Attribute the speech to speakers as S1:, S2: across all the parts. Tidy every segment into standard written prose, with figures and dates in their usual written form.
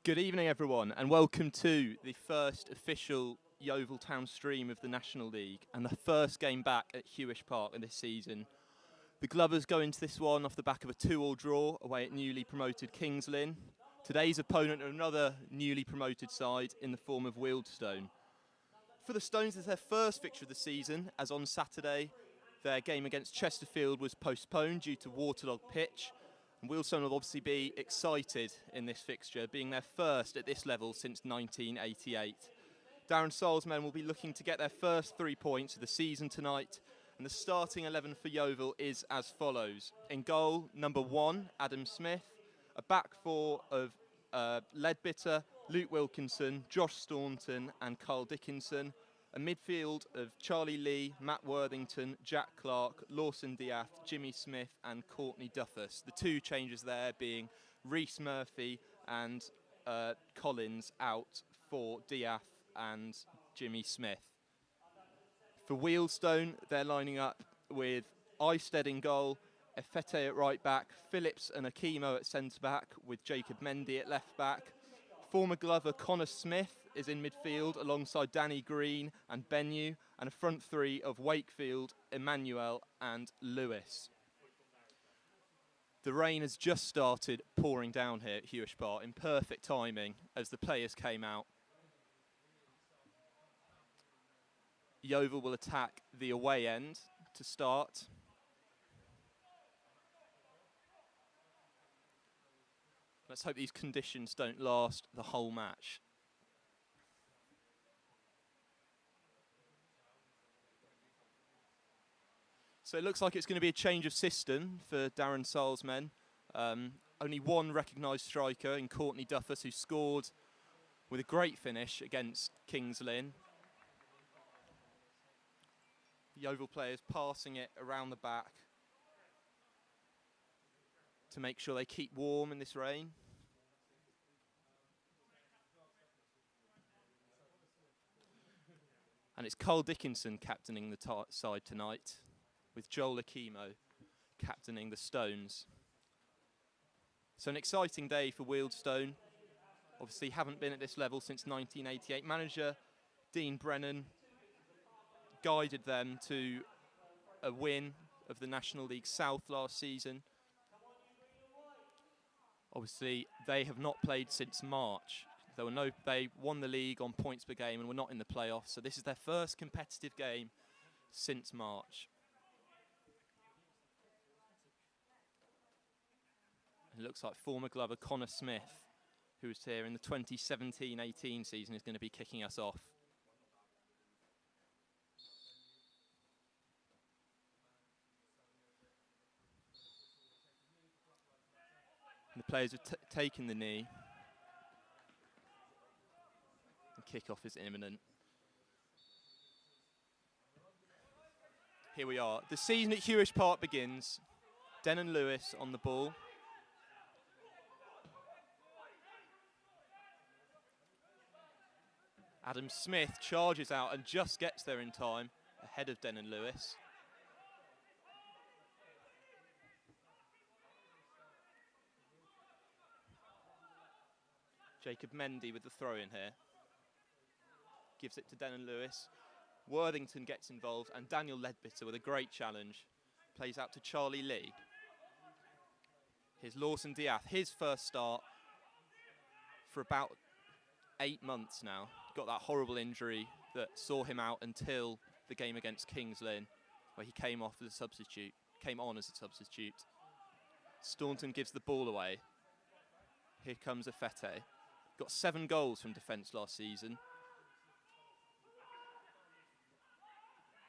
S1: Good evening, everyone, and welcome to the first official Yeovil Town stream of the National League and the first game back at Hewish Park in this season. The Glovers go into this one off the back of a 2-2 draw away at newly promoted Kings Lynn. Today's opponent are another newly promoted side in the form of Wealdstone. For the Stones, it's their first fixture of the season, as on Saturday their game against Chesterfield was postponed due to waterlogged pitch. And Wealdstone will obviously be excited in this fixture, being their first at this level since 1988. Darren Sarle's men will be looking to get their first 3 points of the season tonight, and the starting 11 for Yeovil is as follows. In goal, number 1, Adam Smith, a back four of Leadbitter, Luke Wilkinson, Josh Staunton and Carl Dickinson, a midfield of Charlie Lee, Matt Worthington, Jack Clark, Lawson Diath, Jimmy Smith and Courtney Duffus. The 2 changes there being Reece Murphy and Collins out for Diath and Jimmy Smith. For Wealdstone, they're lining up with Eisted in goal, Efete at right back, Phillips and Akimo at centre back with Jacob Mendy at left back. Former Glover Connor Smith is in midfield alongside Danny Green and Benyu, and a front 3 of Wakefield, Emmanuel and Lewis. The rain has just started pouring down here at Hewish Park in perfect timing as the players came out. Yeovil will attack the away end to start. Let's hope these conditions don't last the whole match. So it looks like it's going to be a change of system for Darren Sarle's men. Only one recognised striker in Courtney Duffus, who scored with a great finish against Kings Lynn. Yeovil players passing it around the back to make sure they keep warm in this rain. And it's Carl Dickinson captaining the side tonight, with Joel Akimo captaining the Stones. So an exciting day for Wealdstone. Obviously haven't been at this level since 1988. Manager Dean Brennan guided them to a win of the National League South last season. Obviously, they have not played since March. They won the league on points per game and were not in the playoffs. So this is their first competitive game since March. It looks like former Glover Connor Smith, who was here in the 2017-18 season, is going to be kicking us off. And the players have taken the knee. And kick-off is imminent. Here we are. The season at Hewish Park begins. Denon Lewis on the ball. Adam Smith charges out and just gets there in time, ahead of Denon Lewis. Jacob Mendy with the throw in here. Gives it to Denon Lewis. Worthington gets involved and Daniel Leadbitter with a great challenge. Plays out to Charlie Lee. Here's Lawson Diath, his first start for about 8 months now. Got that horrible injury that saw him out until the game against Kings Lynn, where he came on as a substitute. Staunton gives the ball away. Here comes Efete. Got 7 goals from defence last season.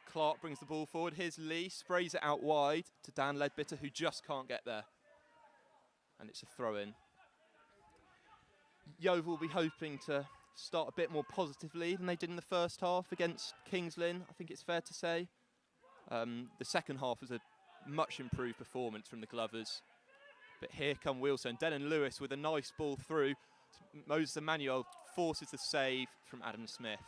S1: Clark brings the ball forward. Here's Lee, sprays it out wide to Dan Leadbitter, who just can't get there. And it's a throw-in. Yeovil will be hoping to start a bit more positively than they did in the first half against Kings Lynn, I think it's fair to say. The second half was a much improved performance from the Glovers. But here come Wealdstone. Denon Lewis with a nice ball through. Moses Emmanuel forces the save from Adam Smith.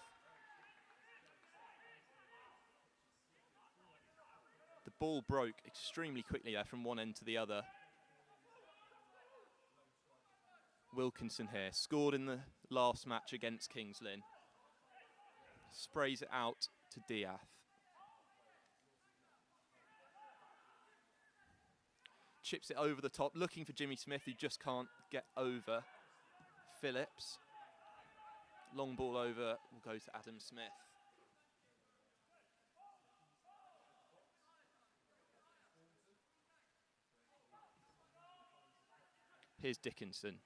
S1: The ball broke extremely quickly there from one end to the other. Wilkinson here, scored in the last match against Kings Lynn. Sprays it out to Diath. Chips it over the top, looking for Jimmy Smith, who just can't get over Phillips. Long ball over will go to Adam Smith. Here's Dickinson.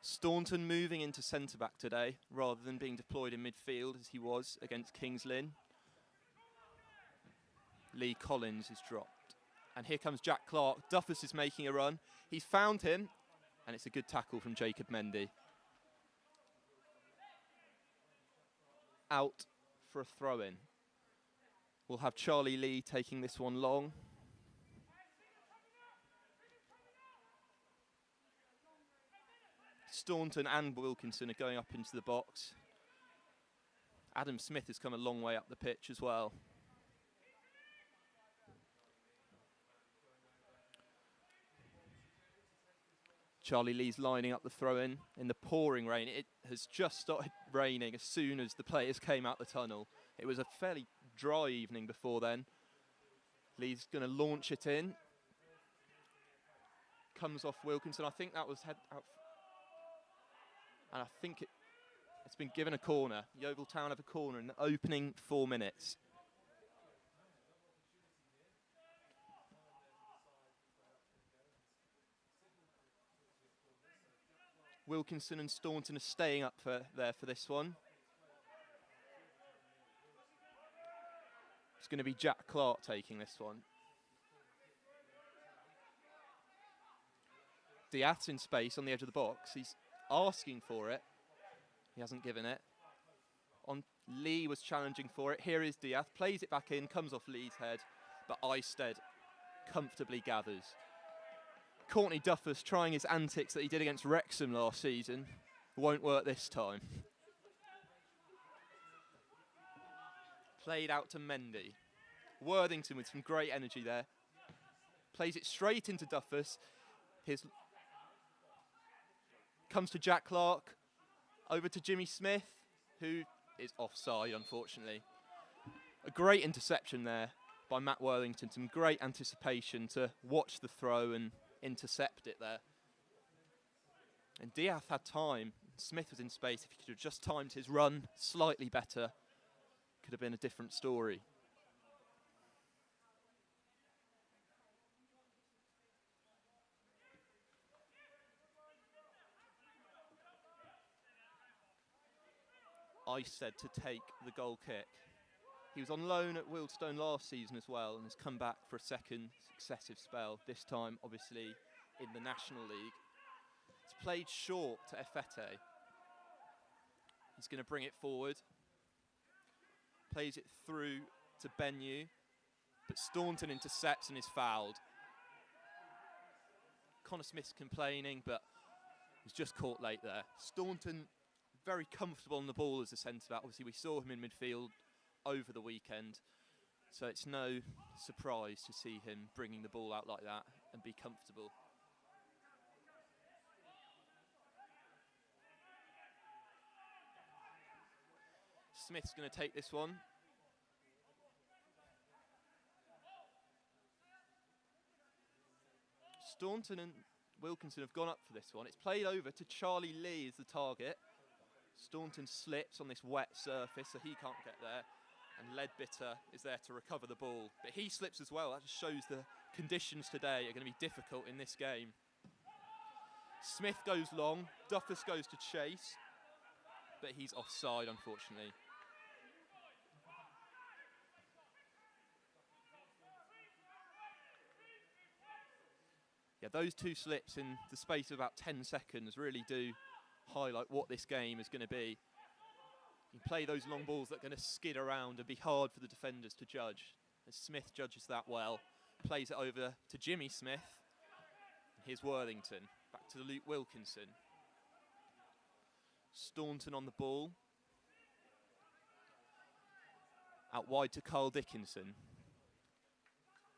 S1: Staunton moving into centre-back today, rather than being deployed in midfield as he was against Kings Lynn. Lee Collins is dropped. And here comes Jack Clark. Duffus is making a run. He's found him, and it's a good tackle from Jacob Mendy. Out for a throw-in. We'll have Charlie Lee taking this one long. Staunton and Wilkinson are going up into the box. Adam Smith has come a long way up the pitch as well. Charlie Lee's lining up the throw-in in the pouring rain. It has just started raining as soon as the players came out the tunnel. It was a fairly dry evening before then. Lee's going to launch it in. Comes off Wilkinson. I think that was head out. And I think it's been given a corner. Yeovil Town have a corner in the opening 4 minutes. Wilkinson and Staunton are staying up there for this one. It's going to be Jack Clark taking this one. Diath's in space on the edge of the box. He's asking for it. He hasn't given it. Lee was challenging for it. Here is Diath. Plays it back in, comes off Lee's head, but Eystead comfortably gathers. Courtney Duffus trying his antics that he did against Wrexham last season. Won't work this time. Played out to Mendy. Worthington with some great energy there. Plays it straight into Duffus. Comes to Jack Clark. Over to Jimmy Smith, who is offside, unfortunately. A great interception there by Matt Worthington. Some great anticipation to watch the throw and intercept it there. And Diath had time. Smith was in space. If he could have just timed his run slightly better, could have been a different story. Eystead to take the goal kick. He was on loan at Wealdstone last season as well and has come back for a second successive spell, this time obviously in the National League. It's played short to Efete. He's going to bring it forward. Plays it through to Benyu, but Staunton intercepts and is fouled. Connor Smith's complaining, but was just caught late there. Staunton very comfortable on the ball as a centre-back. Obviously, we saw him in midfield over the weekend, so it's no surprise to see him bringing the ball out like that and be comfortable. Smith's going to take this one. Staunton and Wilkinson have gone up for this one. It's played over to Charlie Lee as the target. Staunton slips on this wet surface, so he can't get there. And Leadbitter is there to recover the ball. But he slips as well. That just shows the conditions today are going to be difficult in this game. Smith goes long. Duffus goes to chase. But he's offside, unfortunately. Yeah, those two slips in the space of about 10 seconds really do highlight what this game is going to be. You play those long balls that are going to skid around and be hard for the defenders to judge. And Smith judges that well. Plays it over to Jimmy Smith. And here's Worthington. Back to Luke Wilkinson. Staunton on the ball. Out wide to Carl Dickinson.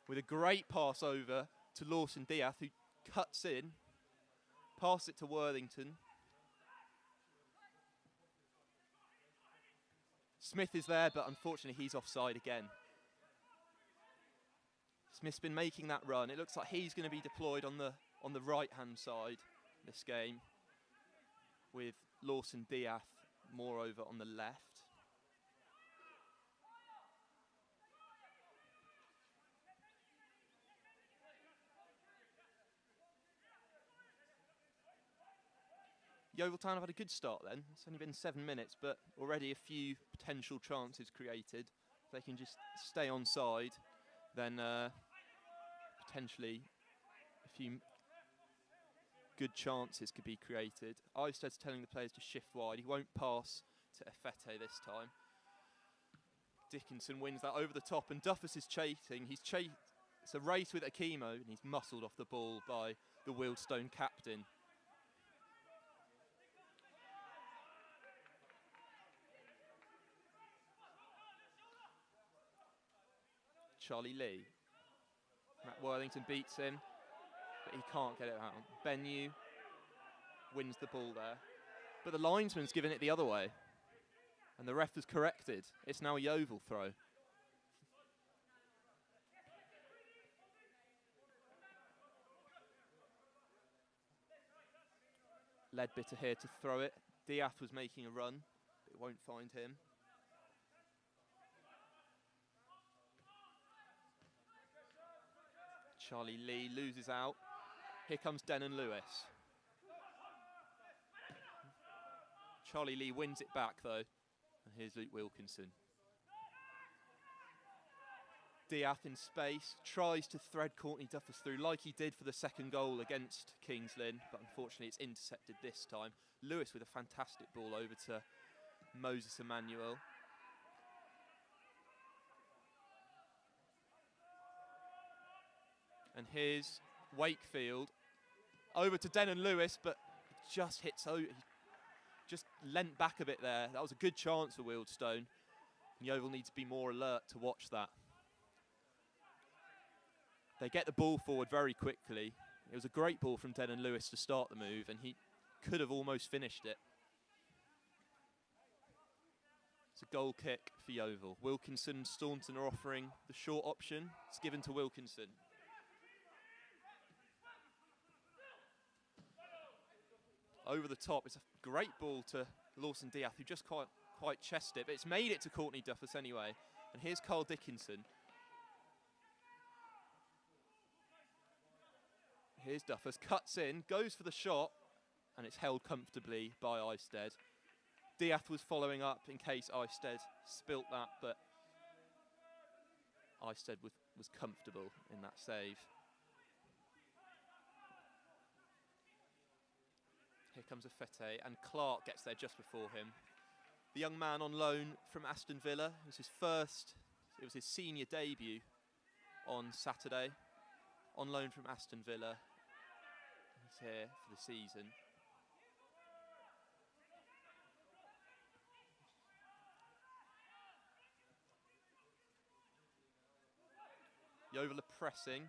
S1: With a great pass over to Lawson Diath, who cuts in. Pass it to Worthington. Smith is there, but unfortunately he's offside again. Smith's been making that run. It looks like he's going to be deployed on the right-hand side this game, with Lawson Diath moreover on the left. Yeovil Town have had a good start then. It's only been 7 minutes, but already a few potential chances created. If they can just stay on side, then potentially a few good chances could be created. Eisted's telling the players to shift wide. He won't pass to Efete this time. Dickinson wins that over the top, and Duffus is chasing. It's a race with Akimo, and he's muscled off the ball by the Wealdstone captain. Charlie Lee. Matt Worthington beats him, but he can't get it out. Benyu wins the ball there, but the linesman's given it the other way, and the ref has corrected. It's now a Yeovil throw. Leadbitter here to throw it. Diath was making a run, but it won't find him. Charlie Lee loses out. Here comes Denon Lewis. Charlie Lee wins it back though. And here's Luke Wilkinson. Diath in space, tries to thread Courtney Duffus through like he did for the second goal against Kings Lynn, but unfortunately it's intercepted this time. Lewis with a fantastic ball over to Moses Emmanuel. And here's Wakefield over to Denon Lewis, but just hits over. He just leant back a bit there. That was a good chance for Wealdstone. Yeovil need to be more alert to watch that. They get the ball forward very quickly. It was a great ball from Denon Lewis to start the move, and he could have almost finished it. It's a goal kick for Yeovil. Wilkinson and Staunton are offering the short option. It's given to Wilkinson. Over the top, it's a great ball to Lawson Diath, who just quite chested it, but it's made it to Courtney Duffus anyway. And here's Carl Dickinson. Here's Duffus, cuts in, goes for the shot, and it's held comfortably by Eisted. Diath was following up in case Eisted spilt that, but Eisted was comfortable in that save. Here comes Efete, and Clark gets there just before him. The young man on loan from Aston Villa. It was his senior debut on Saturday. On loan from Aston Villa. He's here for the season. Yeovil are pressing.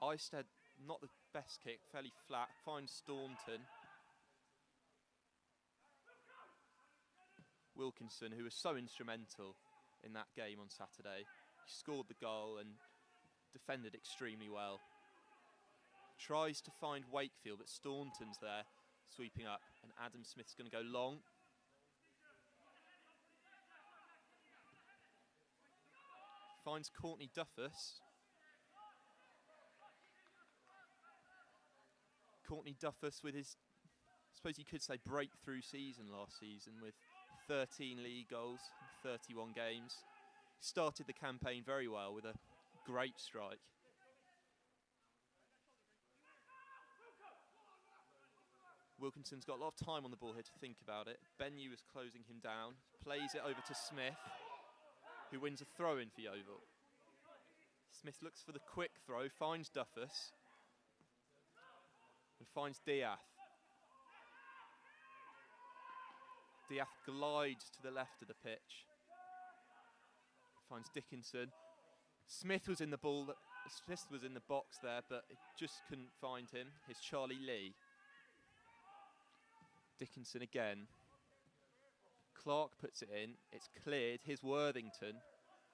S1: Eisted, not the best kick, fairly flat. Finds Staunton. Wilkinson, who was so instrumental in that game on Saturday. He scored the goal and defended extremely well. Tries to find Wakefield, but Staunton's there, sweeping up, and Adam Smith's going to go long. Finds Courtney Duffus. Courtney Duffus with his, I suppose you could say, breakthrough season last season with 13 league goals, 31 games. Started the campaign very well with a great strike. Wilkinson's got a lot of time on the ball here to think about it. Benyu is closing him down, plays it over to Smith, who wins a throw-in for Yeovil. Smith looks for the quick throw, finds Duffus, and finds Diath. Diath glides to the left of the pitch. Finds Dickinson. Smith was in the box there, but it just couldn't find him. Here's Charlie Lee. Dickinson again. Clark puts it in. It's cleared. Here's Worthington.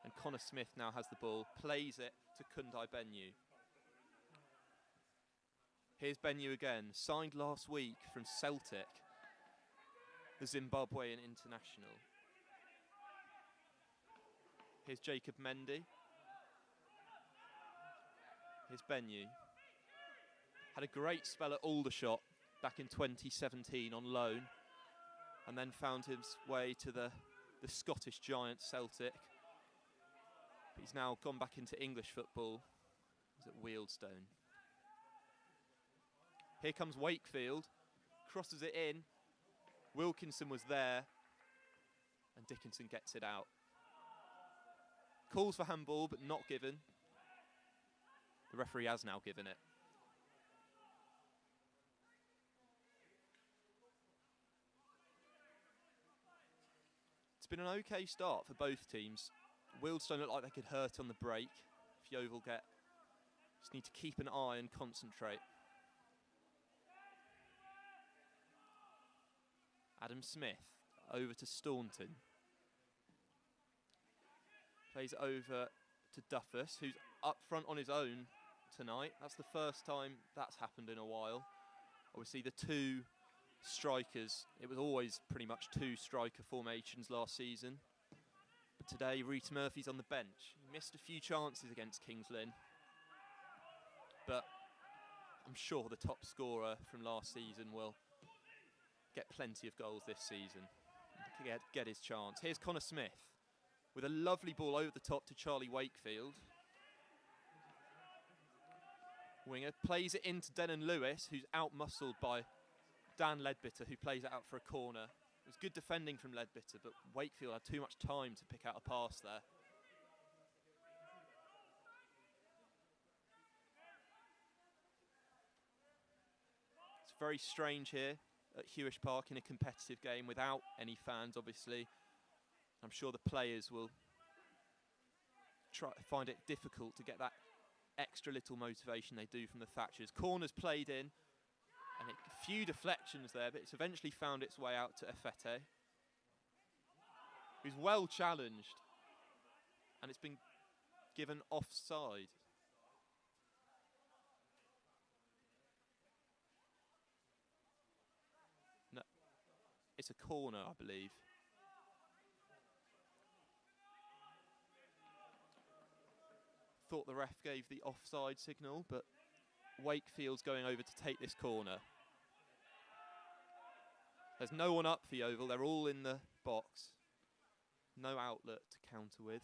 S1: And Connor Smith now has the ball. Plays it to Kundai Benyu. Here's Benyu again. Signed last week from Celtic, the Zimbabwean international. Here's Jacob Mendy. Here's Benyu. Had a great spell at Aldershot back in 2017 on loan, and then found his way to the Scottish giant Celtic. But he's now gone back into English football. He's at Wealdstone. Here comes Wakefield, crosses it in. Wilkinson was there, and Dickinson gets it out. Calls for handball, but not given. The referee has now given it. It's been an okay start for both teams. Wealdstone look like they could hurt on the break. If Yeovil just need to keep an eye and concentrate. Adam Smith over to Staunton. Plays over to Duffus, who's up front on his own tonight. That's the first time that's happened in a while. Obviously the two strikers, it was always pretty much two striker formations last season. But today Reece Murphy's on the bench. He missed a few chances against Kings Lynn, but I'm sure the top scorer from last season will get plenty of goals this season. Get his chance. Here's Connor Smith with a lovely ball over the top to Charlie Wakefield. Winger plays it into Denon Lewis, who's out-muscled by Dan Ledbitter, who plays it out for a corner. It was good defending from Ledbitter, but Wakefield had too much time to pick out a pass there. It's very strange here at Hewish Park in a competitive game without any fans, obviously. I'm sure the players will find it difficult to get that extra little motivation they do from the Thatchers. Corner's played in, and a few deflections there, but it's eventually found its way out to Efete, who's well challenged, and it's been given offside. No, it's a corner, I believe. Thought the ref gave the offside signal, but Wakefield's going over to take this corner. There's no one up for Yeovil, they're all in the box. No outlet to counter with.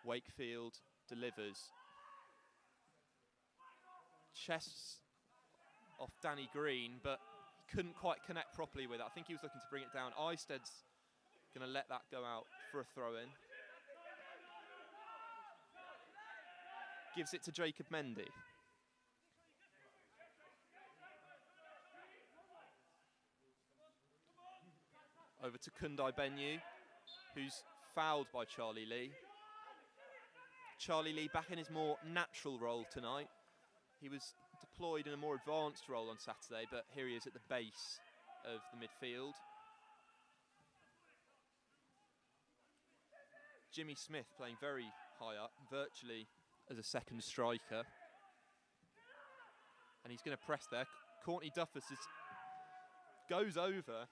S1: Wakefield delivers. Chests off Danny Green, but he couldn't quite connect properly with it. I think he was looking to bring it down. Eisted's going to let that go out for a throw-in. Gives it to Jacob Mendy. Over to Kundai Benyu, who's fouled by Charlie Lee. Charlie Lee back in his more natural role tonight. He was deployed in a more advanced role on Saturday, but here he is at the base of the midfield. Jimmy Smith playing very high up, virtually as a second striker. And he's going to press there. Courtney Duffus goes over.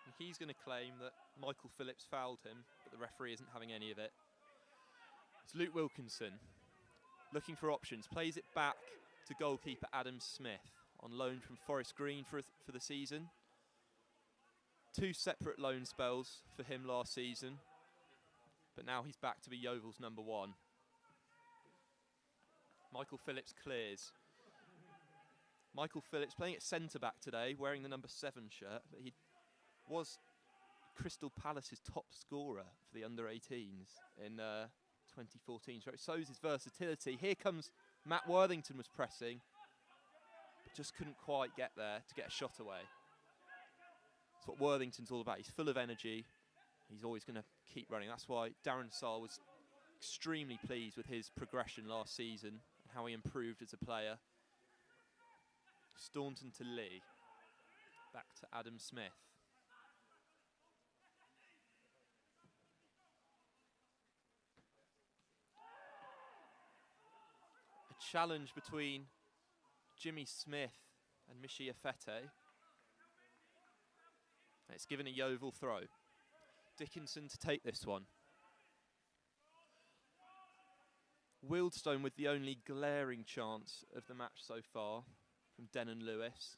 S1: And he's going to claim that Michael Phillips fouled him, but the referee isn't having any of it. It's Luke Wilkinson looking for options. Plays it back to goalkeeper Adam Smith, on loan from Forest Green for the season. Two separate loan spells for him last season, but now he's back to be Yeovil's number one. Michael Phillips clears. Michael Phillips playing at centre-back today, wearing the number 7 shirt, but he was Crystal Palace's top scorer for the under-18s in 2014. So it shows his versatility. Here comes Matt Worthington, was pressing, but just couldn't quite get there to get a shot away. That's what Worthington's all about. He's full of energy. He's always going to keep running. That's why Darren Saar was extremely pleased with his progression last season and how he improved as a player. Staunton to Lee. Back to Adam Smith. A challenge between Jimmy Smith and Michi Afete. It's given a Yeovil throw. Dickinson to take this one. Wealdstone with the only glaring chance of the match so far from Denon Lewis.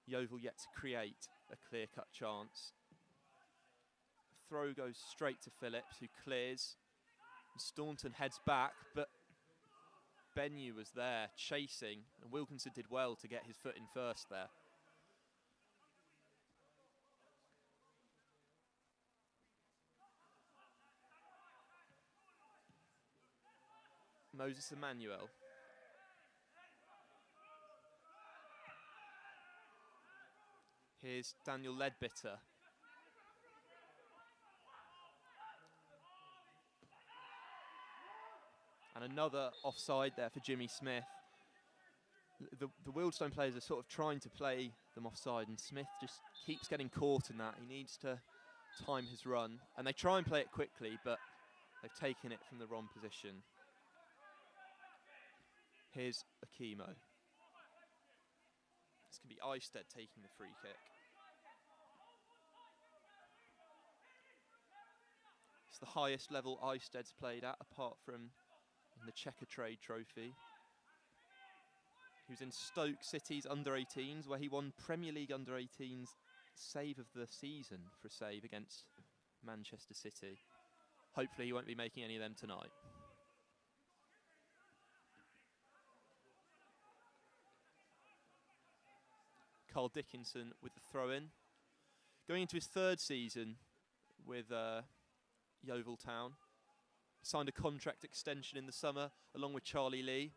S1: Yeovil yet to create a clear-cut chance. Throw goes straight to Phillips, who clears. And Staunton heads back, but Benyu was there chasing, and Wilkinson did well to get his foot in first there. Moses Emmanuel. Here's Daniel Leadbitter. And another offside there for Jimmy Smith. The Wealdstone players are sort of trying to play them offside, and Smith just keeps getting caught in that. He needs to time his run, and they try and play it quickly, but they've taken it from the wrong position. Here's Akimo. This could be Eisted taking the free kick. It's the highest level Eisted's played at, apart from in the Checker Trade Trophy. He was in Stoke City's under-18s, where he won Premier League under-18s save of the season for a save against Manchester City. Hopefully he won't be making any of them tonight. Carl Dickinson with the throw-in. Going into his third season with Yeovil Town. Signed a contract extension in the summer along with Charlie Lee,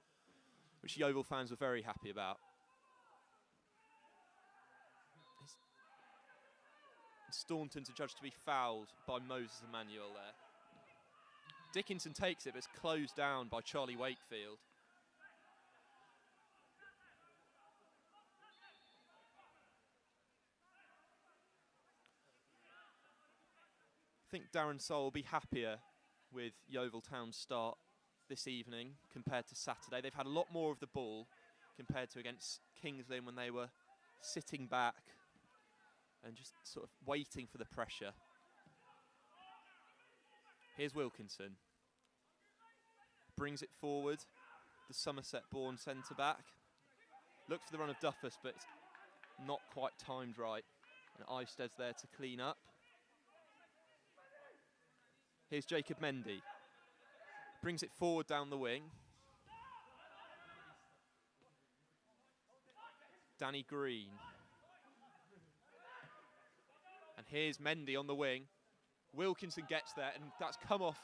S1: which Yeovil fans were very happy about. Staunton's adjudged to be fouled by Moses Emmanuel there. Dickinson takes it, but it's closed down by Charlie Wakefield. I think Darren Sole will be happier with Yeovil Town's start this evening compared to Saturday. They've had a lot more of the ball compared to against Kings Lynn, when they were sitting back and just sort of waiting for the pressure. Here's Wilkinson. Brings it forward. The Somerset-born centre-back. Looked for the run of Duffus, but it's not quite timed right. And Eisted's there to clean up. Here's Jacob Mendy. Brings it forward down the wing. Danny Green. And here's Mendy on the wing. Wilkinson gets there, and that's come off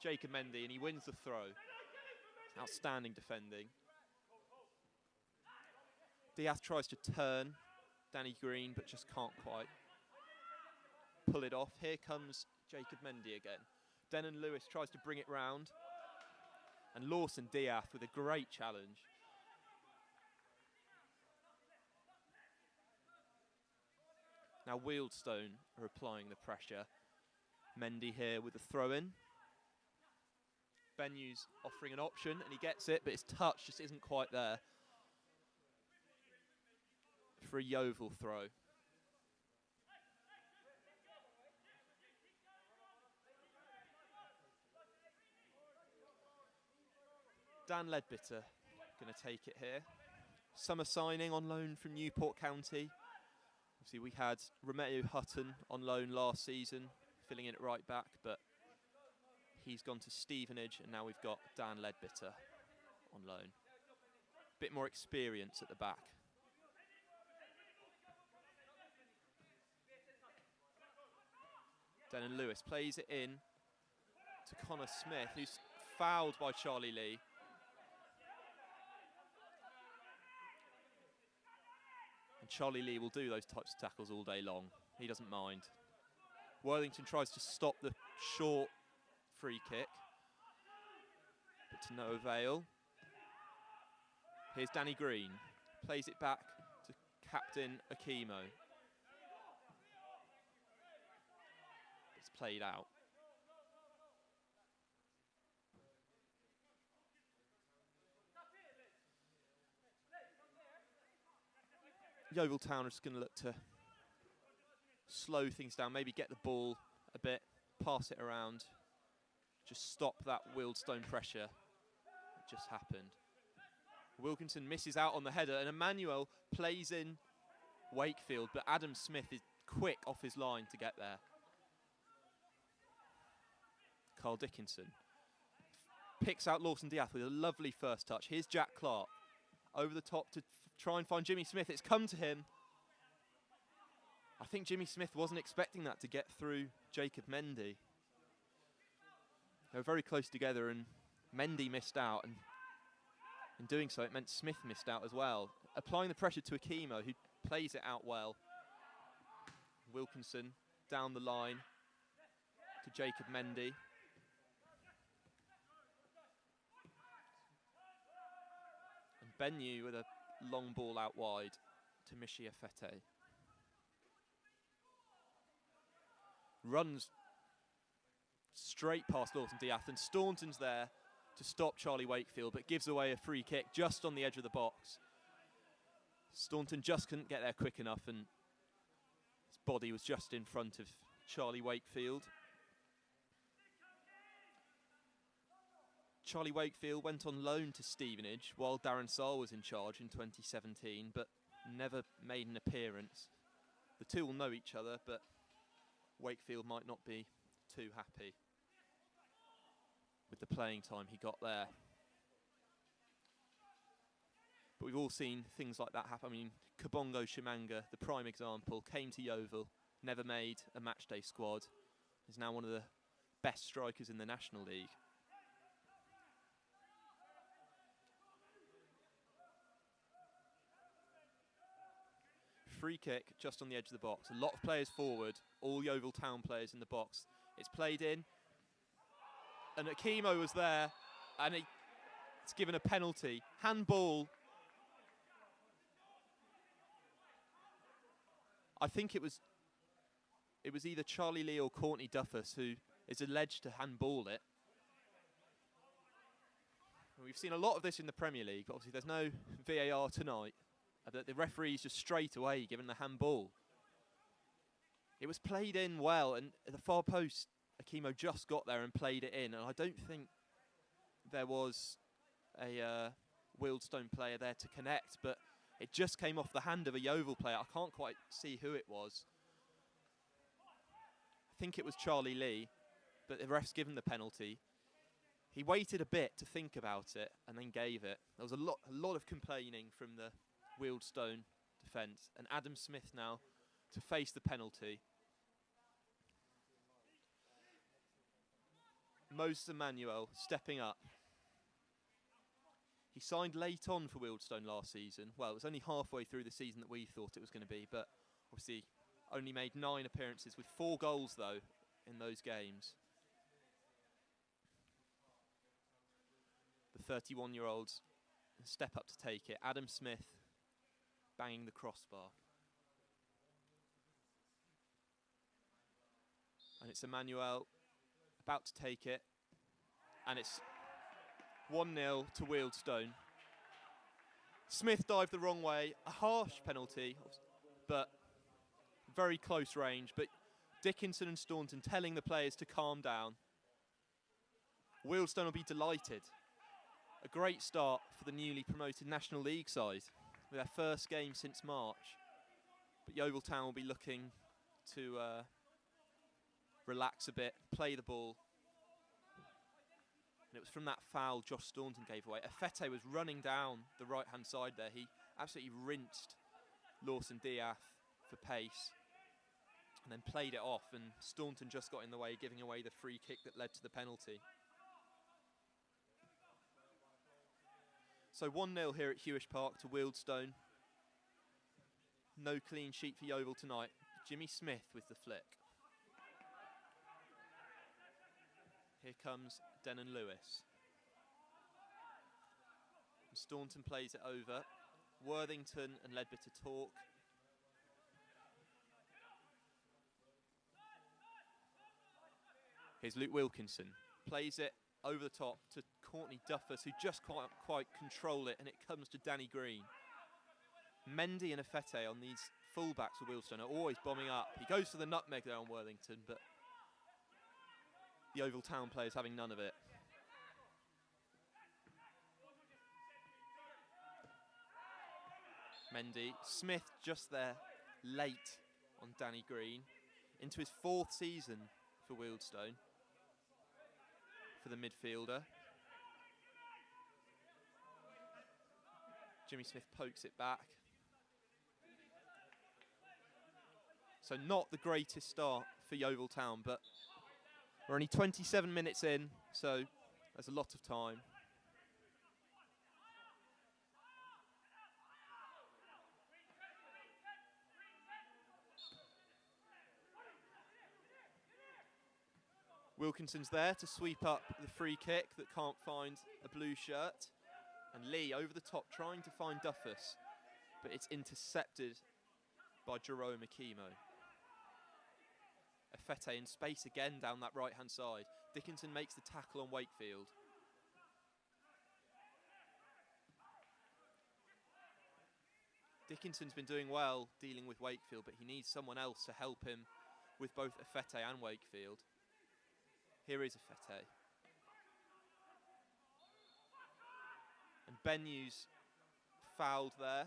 S1: Jacob Mendy, and he wins the throw. Outstanding defending. Diaz tries to turn Danny Green, but just can't quite pull it off. Here comes Jacob Mendy again. Denon Lewis tries to bring it round. And Lawson Diaz with a great challenge. Now Wealdstone are applying the pressure. Mendy here with the throw-in. Benyu's offering an option, and he gets it, but his touch just isn't quite there for a Yeovil throw. Dan Leadbitter going to take it here. Summer signing on loan from Newport County. Obviously we had Romeo Hutton on loan last season, filling in at right back, but he's gone to Stevenage, and now we've got Dan Leadbitter on loan. Bit more experience at the back. Denon Lewis plays it in to Connor Smith, who's fouled by Charlie Lee. And Charlie Lee will do those types of tackles all day long. He doesn't mind. Worthington tries to stop the short free kick, but to no avail. Here's Danny Green. Plays it back to captain Akimo. It's played out. Yeovil Town are just going to look to slow things down, maybe get the ball a bit, pass it around, just stop that Wealdstone pressure that just happened. Wilkinson misses out on the header, and Emmanuel plays in Wakefield, but Adam Smith is quick off his line to get there. Carl Dickinson picks out Lawson Diath with a lovely first touch. Here's Jack Clark over the top to try and find Jimmy Smith. It's come to him. I think Jimmy Smith wasn't expecting that to get through Jacob Mendy. They were very close together, and Mendy missed out, and in doing so it meant Smith missed out as well. Applying the pressure to Akimo, who plays it out well. Wilkinson down the line to Jacob Mendy. And Benyu with a long ball out wide to Mishia Fete. Runs straight past Lawson Diath, and Staunton's there to stop Charlie Wakefield, but gives away a free kick just on the edge of the box. Staunton just couldn't get there quick enough, and his body was just in front of Charlie Wakefield. Charlie Wakefield went on loan to Stevenage while Darren Saar was in charge in 2017, but never made an appearance. The two will know each other, but Wakefield might not be too happy with the playing time he got there. But we've all seen things like that happen. I mean, Kabongo Shimanga, the prime example, came to Yeovil, never made a matchday squad, is now one of the best strikers in the National League. Free kick just on the edge of the box. A lot of players forward, all Yeovil Town players in the box. It's played in, and Akimo was there, and it's given a penalty. Handball. I think it was either Charlie Lee or Courtney Duffus who is alleged to handball it. We've seen a lot of this in the Premier League, but obviously there's no VAR tonight. The referee's just straight away given the handball. It was played in well, and at the far post, Akimo just got there and played it in, and I don't think there was a Wealdstone player there to connect, but it just came off the hand of a Yeovil player. I can't quite see who it was. I think it was Charlie Lee, but the ref's given the penalty. He waited a bit to think about it and then gave it. There was a lot of complaining from the Wealdstone defence, and Adam Smith now to face the penalty. Moses Emmanuel stepping up. He signed late on for Wealdstone last season. Well, it was only halfway through the season that we thought it was going to be, but obviously only made 9 appearances with 4 goals though in those games. The 31-year-olds step up to take it. Adam Smith banging the crossbar. And it's Emmanuel about to take it, and it's 1-0 to Wealdstone. Smith dived the wrong way, a harsh penalty, but very close range. But Dickinson and Staunton telling the players to calm down. Wealdstone will be delighted. A great start for the newly promoted National League side with their first game since March. But Yeovil Town will be looking to relax a bit, play the ball. And it was from that foul Josh Staunton gave away. Afete was running down the right-hand side there. He absolutely rinsed Lawson Diath for pace and then played it off, and Staunton just got in the way, giving away the free kick that led to the penalty. So 1-0 here at Hewish Park to Wealdstone. No clean sheet for Yeovil tonight. Jimmy Smith with the flick. Here comes Denon Lewis. Staunton plays it over. Worthington and Ledbetter talk. Here's Luke Wilkinson. Plays it over the top to Courtney Duffus, who just can't quite control it, and it comes to Danny Green. Mendy and Afete on these fullbacks for Wealdstone are always bombing up. He goes for the nutmeg there on Worthington, but the Yeovil Town players having none of it. Mendy, Smith just there, late on Danny Green, into his 4th season for Wealdstone, for the midfielder. Jimmy Smith pokes it back. So not the greatest start for Yeovil Town, but we're only 27 minutes in, so there's a lot of time. Wilkinson's there to sweep up the free kick that can't find a blue shirt. And Lee over the top trying to find Duffus, but it's intercepted by Jerome Akimo. Afete in space again down that right-hand side. Dickinson makes the tackle on Wakefield. Dickinson's been doing well dealing with Wakefield, but he needs someone else to help him with both Afete and Wakefield. Here is Afete. And Benyu's fouled there.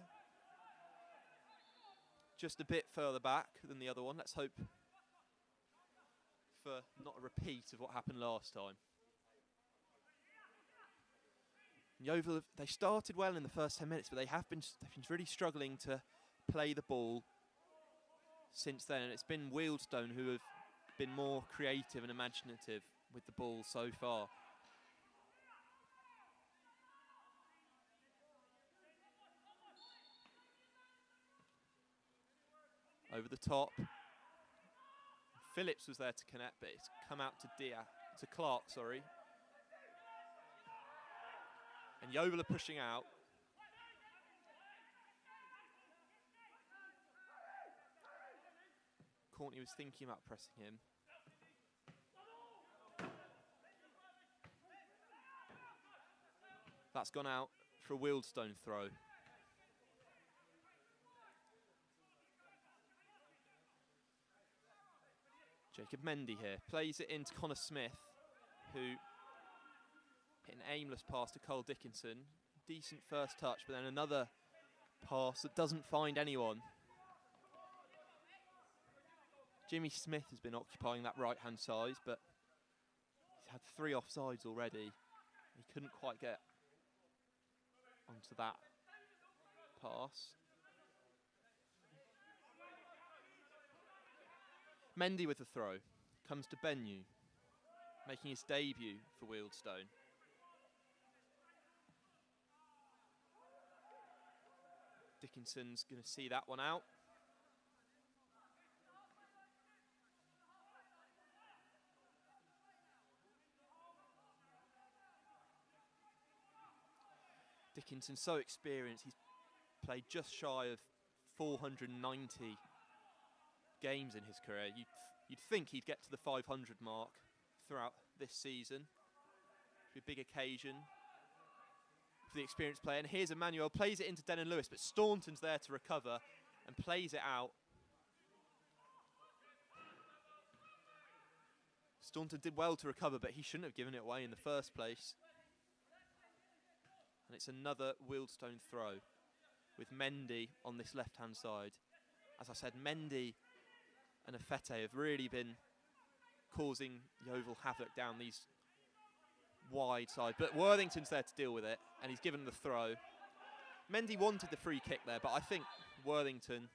S1: Just a bit further back than the other one. Let's hope for not a repeat of what happened last time. Yeovil, they started well in the first 10 minutes, but they've been really struggling to play the ball since then. And it's been Wealdstone who have been more creative and imaginative with the ball so far. Over the top. Phillips was there to connect, but it's come out to Clark, sorry. And Yeovil are pushing out. Courtney was thinking about pressing him. That's gone out for a Wealdstone throw. Jacob Mendy here, plays it into Connor Smith, who hit an aimless pass to Cole Dickinson. Decent first touch, but then another pass that doesn't find anyone. Jimmy Smith has been occupying that right-hand side, but he's had 3 offsides already. He couldn't quite get onto that pass. Mendy with the throw, comes to Benyu, making his debut for Wealdstone. Dickinson's going to see that one out. Dickinson's so experienced, he's played just shy of 490 games in his career. You'd think he'd get to the 500 mark throughout this season. It'd be a big occasion for the experienced player. And here's Emmanuel, plays it into Denon Lewis, but Staunton's there to recover and plays it out. Staunton did well to recover, but he shouldn't have given it away in the first place. And it's another Wealdstone throw with Mendy on this left-hand side. As I said, Mendy and Afete have really been causing Yeovil havoc down these wide side. But Worthington's there to deal with it, and he's given the throw. Mendy wanted the free kick there, but I think Worthington,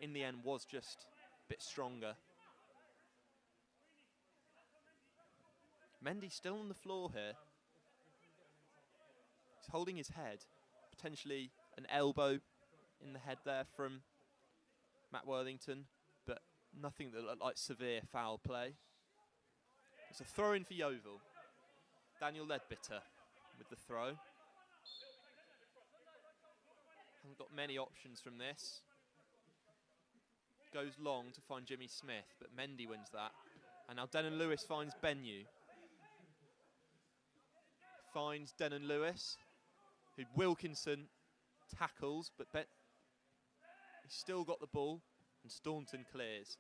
S1: in the end, was just a bit stronger. Mendy still on the floor here. He's holding his head. Potentially an elbow in the head there from Matt Worthington, but nothing that looked like severe foul play. It's a throw in for Yeovil. Daniel Ledbetter with the throw. Haven't got many options from this. Goes long to find Jimmy Smith, but Mendy wins that. And now Denon Lewis finds Benyu. Finds Denon Lewis, who Wilkinson tackles, but he's still got the ball, and Staunton clears.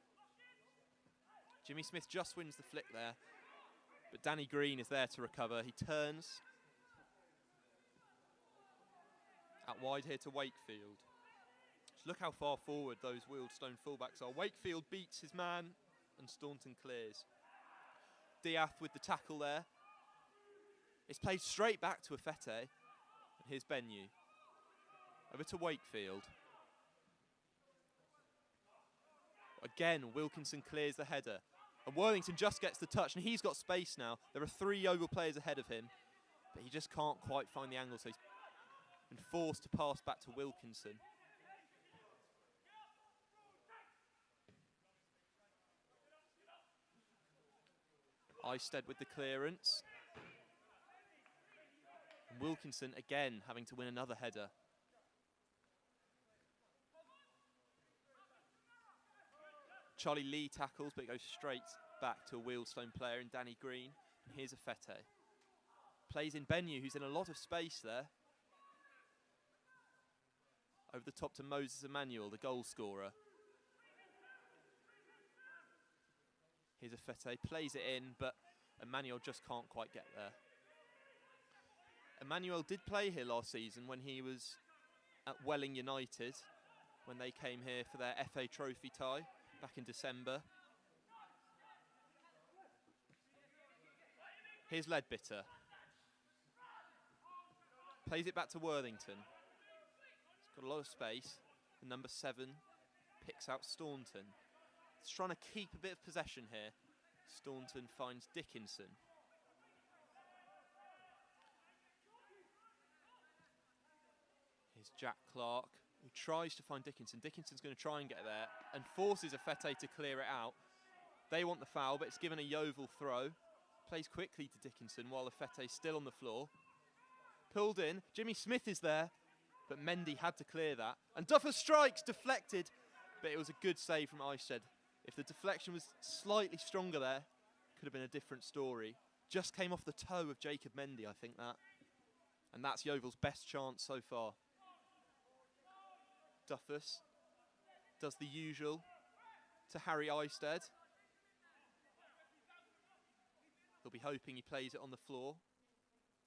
S1: Jimmy Smith just wins the flick there, but Danny Green is there to recover. He turns. Out wide here to Wakefield. Just look how far forward those Wealdstone fullbacks are. Wakefield beats his man, and Staunton clears. Diath with the tackle there. It's played straight back to Afete. And here's Benyu. Over to Wakefield. Again, Wilkinson clears the header. And Worthington just gets the touch, and he's got space now. There are 3 Yeovil players ahead of him, but he just can't quite find the angle, so he's been forced to pass back to Wilkinson. Eisted with the clearance. And Wilkinson again having to win another header. Charlie Lee tackles, but it goes straight back to a Wealdstone player in Danny Green. And here's Afete. Plays in Benyu, who's in a lot of space there. Over the top to Moses Emmanuel, the goal scorer. Here's Afete, plays it in, but Emmanuel just can't quite get there. Emmanuel did play here last season when he was at Welling United, when they came here for their FA Trophy tie back in December. Here's Leadbitter. Plays it back to Worthington. He's got a lot of space. And number 7 picks out Staunton. He's trying to keep a bit of possession here. Staunton finds Dickinson. Here's Jack Clark, who tries to find Dickinson. Dickinson's going to try and get there and forces Afete to clear it out. They want the foul, but it's given a Yeovil throw. Plays quickly to Dickinson while Afete's still on the floor. Pulled in. Jimmy Smith is there, but Mendy had to clear that. And Duffer strikes, deflected, but it was a good save from Eisted. If the deflection was slightly stronger there, could have been a different story. Just came off the toe of Jacob Mendy, I think that. And that's Yeovil's best chance so far. Duffus does the usual to Harry Eisted. He'll be hoping he plays it on the floor,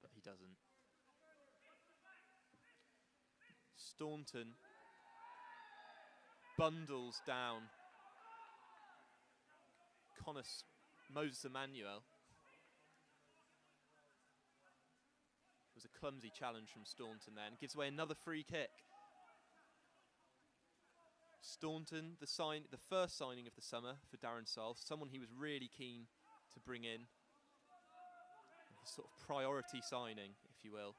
S1: but he doesn't. Staunton bundles down Moses Emmanuel. It was a clumsy challenge from Staunton then. Gives away another free kick. Staunton, the first signing of the summer for Darren Sarll, someone he was really keen to bring in. His sort of priority signing, if you will.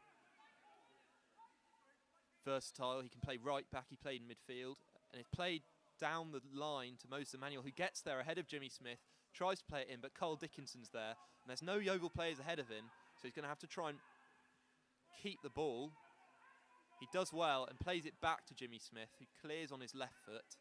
S1: Versatile, he can play right back, he played in midfield, and it played down the line to Moses Emmanuel, who gets there ahead of Jimmy Smith, tries to play it in, but Carl Dickinson's there, and there's no Yeovil players ahead of him, so he's going to have to try and keep the ball. He does well and plays it back to Jimmy Smith, who clears on his left foot.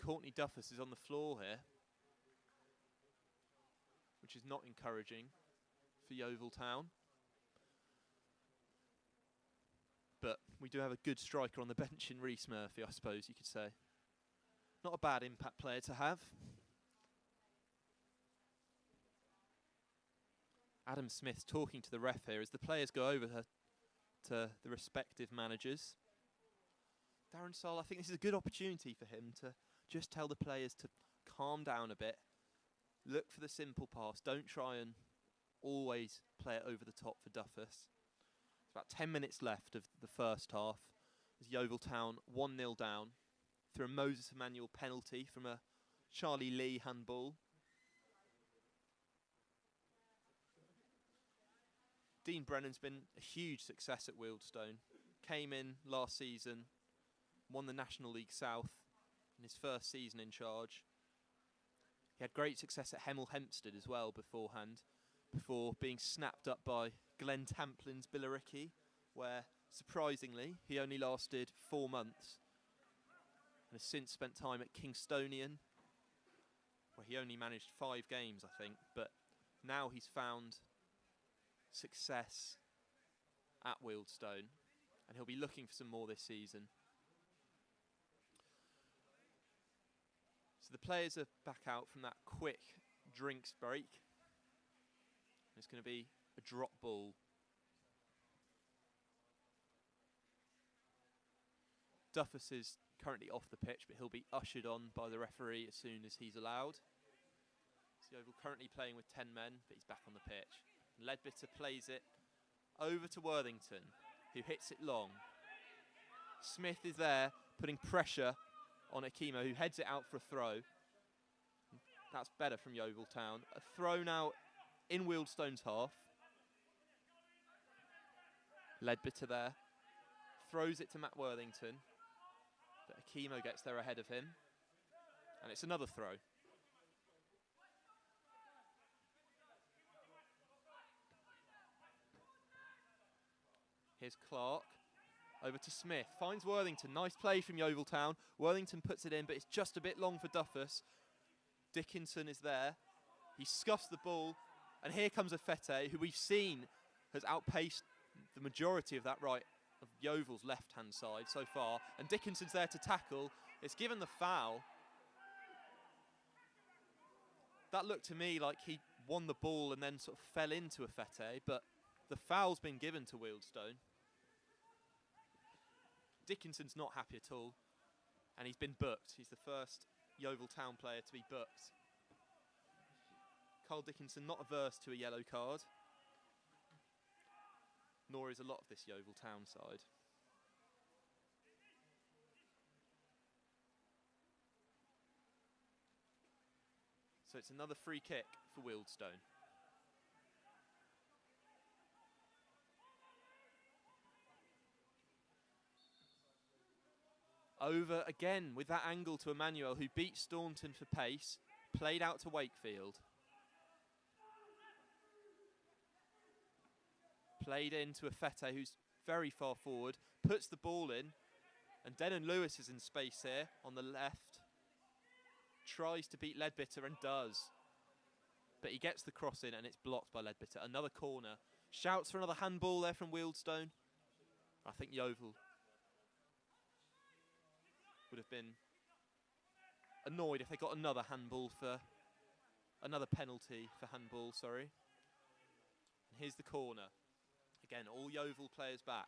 S1: Courtney Duffus is on the floor here, which is not encouraging for Yeovil Town. But we do have a good striker on the bench in Rhys Murphy, I suppose you could say. Not a bad impact player to have. Adam Smith talking to the ref here as the players go over to the respective managers. Darren Sarll, I think this is a good opportunity for him to just tell the players to calm down a bit. Look for the simple pass. Don't try and always play it over the top for Duffus. It's about 10 minutes left of the first half as Yeovil Town 1-0 down through a Moses Emmanuel penalty from a Charlie Lee handball. Dean Brennan's been a huge success at Wealdstone. Came in last season won the National League South in his first season in charge. He had great success at Hemel Hempstead as well beforehand, before being snapped up by Glen Tamplin's Billericay, where, surprisingly, he only lasted 4 months and has since spent time at Kingstonian, where he only managed 5 games, I think, but now he's found success at Wealdstone, and he'll be looking for some more this season. So the players are back out from that quick drinks break. It's going to be a drop ball. Duffus is currently off the pitch, but he'll be ushered on by the referee as soon as he's allowed. So Yeovil currently playing with 10 men, but he's back on the pitch. Leadbitter plays it over to Worthington, who hits it long. Smith is there, putting pressure on Akimo, who heads it out for a throw. That's better from Yeovil Town. A throw now in Wealdstone's half. Leadbitter there. Throws it to Matt Worthington. But Akimo gets there ahead of him. And it's another throw. Here's Clark. Over to Smith. Finds Worthington. Nice play from Yeovil Town. Worthington puts it in, but it's just a bit long for Duffus. Dickinson is there. He scuffs the ball. And here comes Afete, who we've seen has outpaced the majority of that right of Yeovil's left-hand side so far. And Dickinson's there to tackle. It's given the foul. That looked to me like he won the ball and then sort of fell into Afete, but the foul's been given to Wealdstone. Dickinson's not happy at all, and he's been booked. He's the first Yeovil Town player to be booked. Carl Dickinson not averse to a yellow card, nor is a lot of this Yeovil Town side. So it's another free kick for Wealdstone. Over again with that angle to Emmanuel, who beat Staunton for pace, played out to Wakefield. Played into Afete, who's very far forward, puts the ball in, and Denon Lewis is in space here on the left. Tries to beat Leadbitter and does. But he gets the cross in and it's blocked by Leadbitter. Another corner. Shouts for another handball there from Wealdstone. I think Yeovil would have been annoyed if they got another handball for another penalty for handball, sorry. And here's the corner. Again, all Yeovil players back.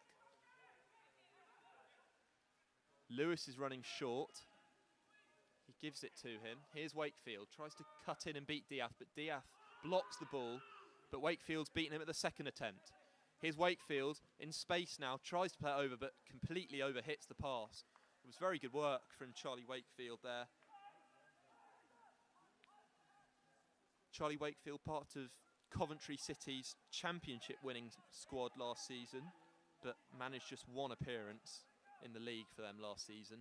S1: Lewis is running short. He gives it to him. Here's Wakefield. Tries to cut in and beat Diath, but Diath blocks the ball. But Wakefield's beaten him at the second attempt. Here's Wakefield in space now. Tries to play it over, but completely overhits the pass. It was very good work from Charlie Wakefield there. Charlie Wakefield, part of Coventry City's championship winning squad last season, but managed just one appearance in the league for them last season.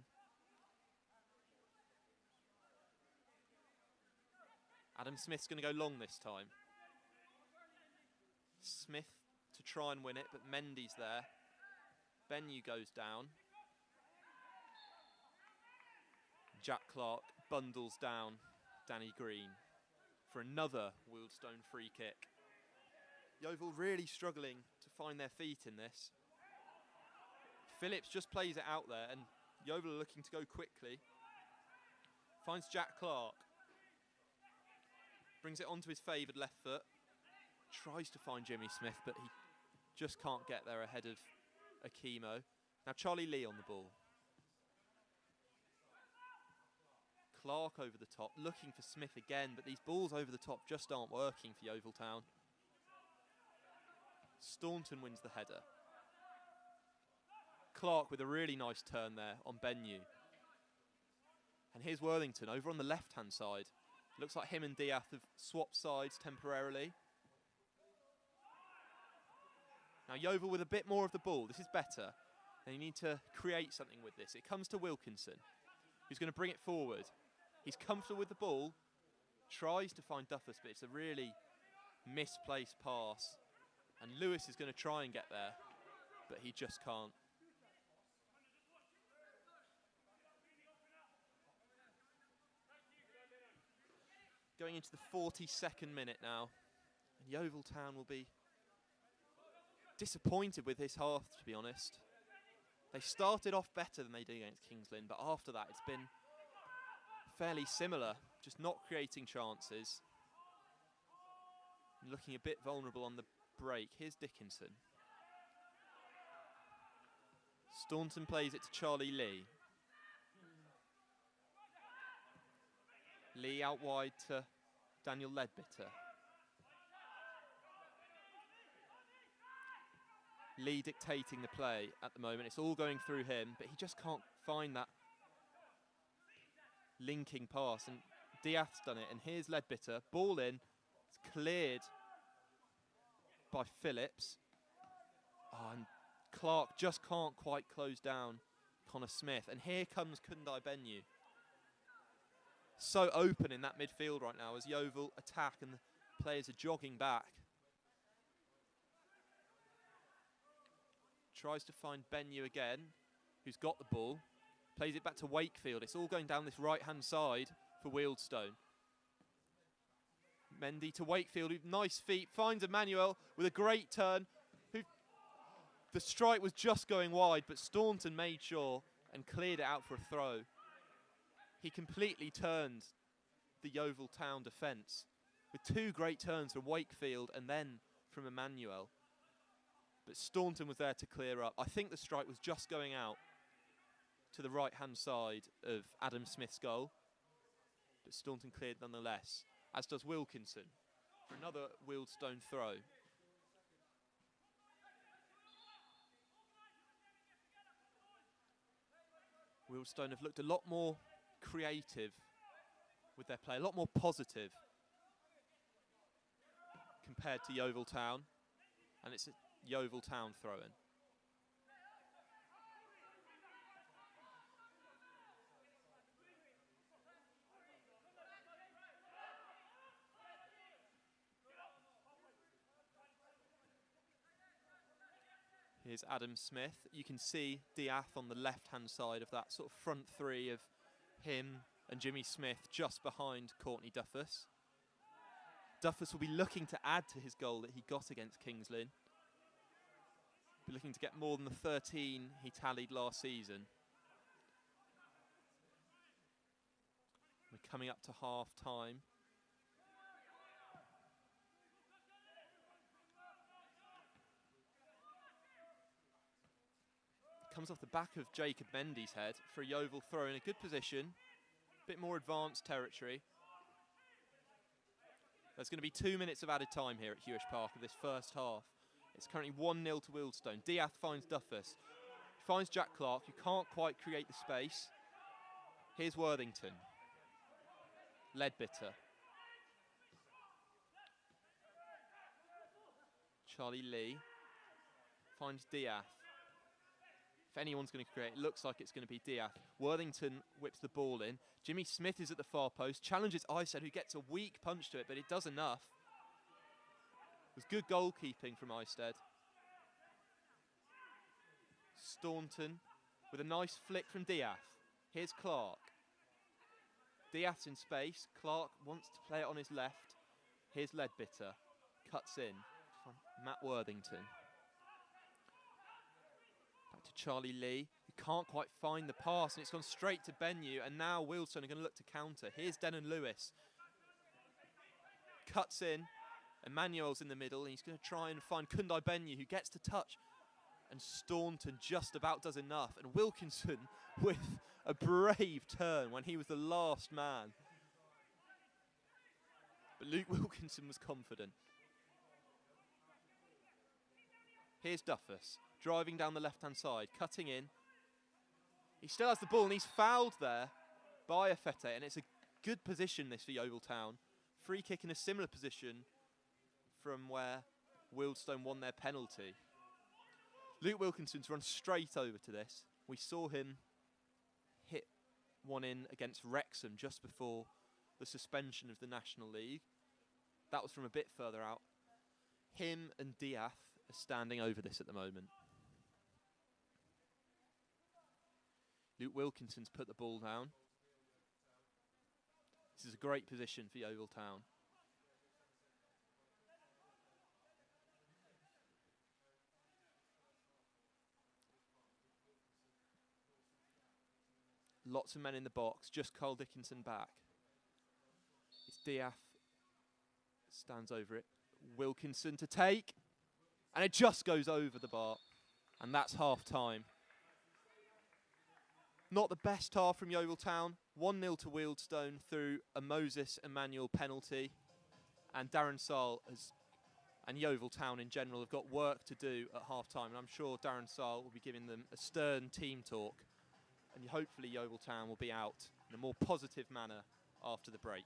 S1: Adam Smith's going to go long this time. Smith to try and win it, but Mendy's there. Benyu goes down. Jack Clark bundles down Danny Green for another Wealdstone free kick. Yeovil really struggling to find their feet in this. Phillips just plays it out there and Yeovil are looking to go quickly. Finds Jack Clark. Brings it onto his favoured left foot. Tries to find Jimmy Smith, but he just can't get there ahead of Akimo. Now Charlie Lee on the ball. Clark over the top, looking for Smith again, but these balls over the top just aren't working for Yeovil Town. Staunton wins the header. Clark with a really nice turn there on Benyu. And here's Worthington over on the left-hand side. Looks like him and Diath have swapped sides temporarily. Now Yeovil with a bit more of the ball. This is better. They need to create something with this. It comes to Wilkinson, who's going to bring it forward. He's comfortable with the ball, tries to find Duffus, but it's a really misplaced pass. And Lewis is going to try and get there, but he just can't. Going into the 42nd minute now, and Yeovil Town will be disappointed with this half, to be honest. They started off better than they did against Kings Lynn, but after that it's been fairly similar, just not creating chances. And looking a bit vulnerable on the break. Here's Dickinson. Staunton plays it to Charlie Lee. Lee out wide to Daniel Leadbitter. Lee dictating the play at the moment. It's all going through him, but he just can't find that linking pass. And Diath's done it. And here's Leadbitter. Ball in. It's cleared by Phillips. Oh, and Clark just can't quite close down Connor Smith. And here comes Kundai Benyu. So open in that midfield right now as Yeovil attack and the players are jogging back. Tries to find Benyu again, who's got the ball. Plays it back to Wakefield. It's all going down this right-hand side for Wealdstone. Mendy to Wakefield, who nice feet, finds Emmanuel with a great turn. The strike was just going wide, but Staunton made sure and cleared it out for a throw. He completely turned the Yeovil Town defence with two great turns from Wakefield and then from Emmanuel. But Staunton was there to clear up. I think the strike was just going out to the right-hand side of Adam Smith's goal. But Staunton cleared nonetheless, as does Wilkinson for another Wealdstone throw. Wealdstone have looked a lot more creative with their play, a lot more positive compared to Yeovil Town. And it's a Yeovil Town throw-in. Here's Adam Smith. You can see Diath on the left-hand side of that sort of front three of him and Jimmy Smith just behind Courtney Duffus. Duffus will be looking to add to his goal that he got against Kings Lynn. Be looking to get more than the 13 he tallied last season. We're coming up to half-time. Comes off the back of Jacob Mendy's head for a Yeovil throw in a good position. A bit more advanced territory. There's going to be 2 minutes of added time here at Hewish Park of this first half. It's currently 1-0 to Wealdstone. Diath finds Duffus. Finds Jack Clark, who can't quite create the space. Here's Worthington. Leadbitter. Charlie Lee finds Diath. If anyone's going to create, it looks like it's going to be Diath. Worthington whips the ball in. Jimmy Smith is at the far post. Challenges Isted, who gets a weak punch to it, but it does enough. It was good goalkeeping from Isted. Staunton with a nice flick from Diath. Here's Clark. Diath's in space. Clark wants to play it on his left. Here's Leadbitter. Cuts in. Matt Worthington. Back to Charlie Lee, who can't quite find the pass, and it's gone straight to Benyu, and now Wealdstone are going to look to counter. Here's Denon Lewis. Cuts in. Emmanuel's in the middle, and he's going to try and find Kundai Benyu, who gets to touch. And Staunton just about does enough. And Wilkinson with a brave turn when he was the last man. But Luke Wilkinson was confident. Here's Duffus, driving down the left-hand side, cutting in. He still has the ball, and he's fouled there by Afete. And it's a good position, this, for Yeovil Town. Free kick in a similar position from where Wealdstone won their penalty. Luke Wilkinson's run straight over to this. We saw him hit one in against Wrexham just before the suspension of the National League. That was from a bit further out. Him and Diath are standing over this at the moment. Luke Wilkinson's put the ball down. This is a great position for Yeovil Town. Lots of men in the box, just Carl Dickinson back. It's Diath, stands over it. Wilkinson to take, and it just goes over the bar, and that's half time. Not the best half from Yeovil Town. 1-0 to Wealdstone through a Moses Emmanuel penalty, and Darren Saal and Yeovil Town in general have got work to do at half time, and I'm sure Darren Saal will be giving them a stern team talk. And hopefully Yeovil Town will be out in a more positive manner after the break.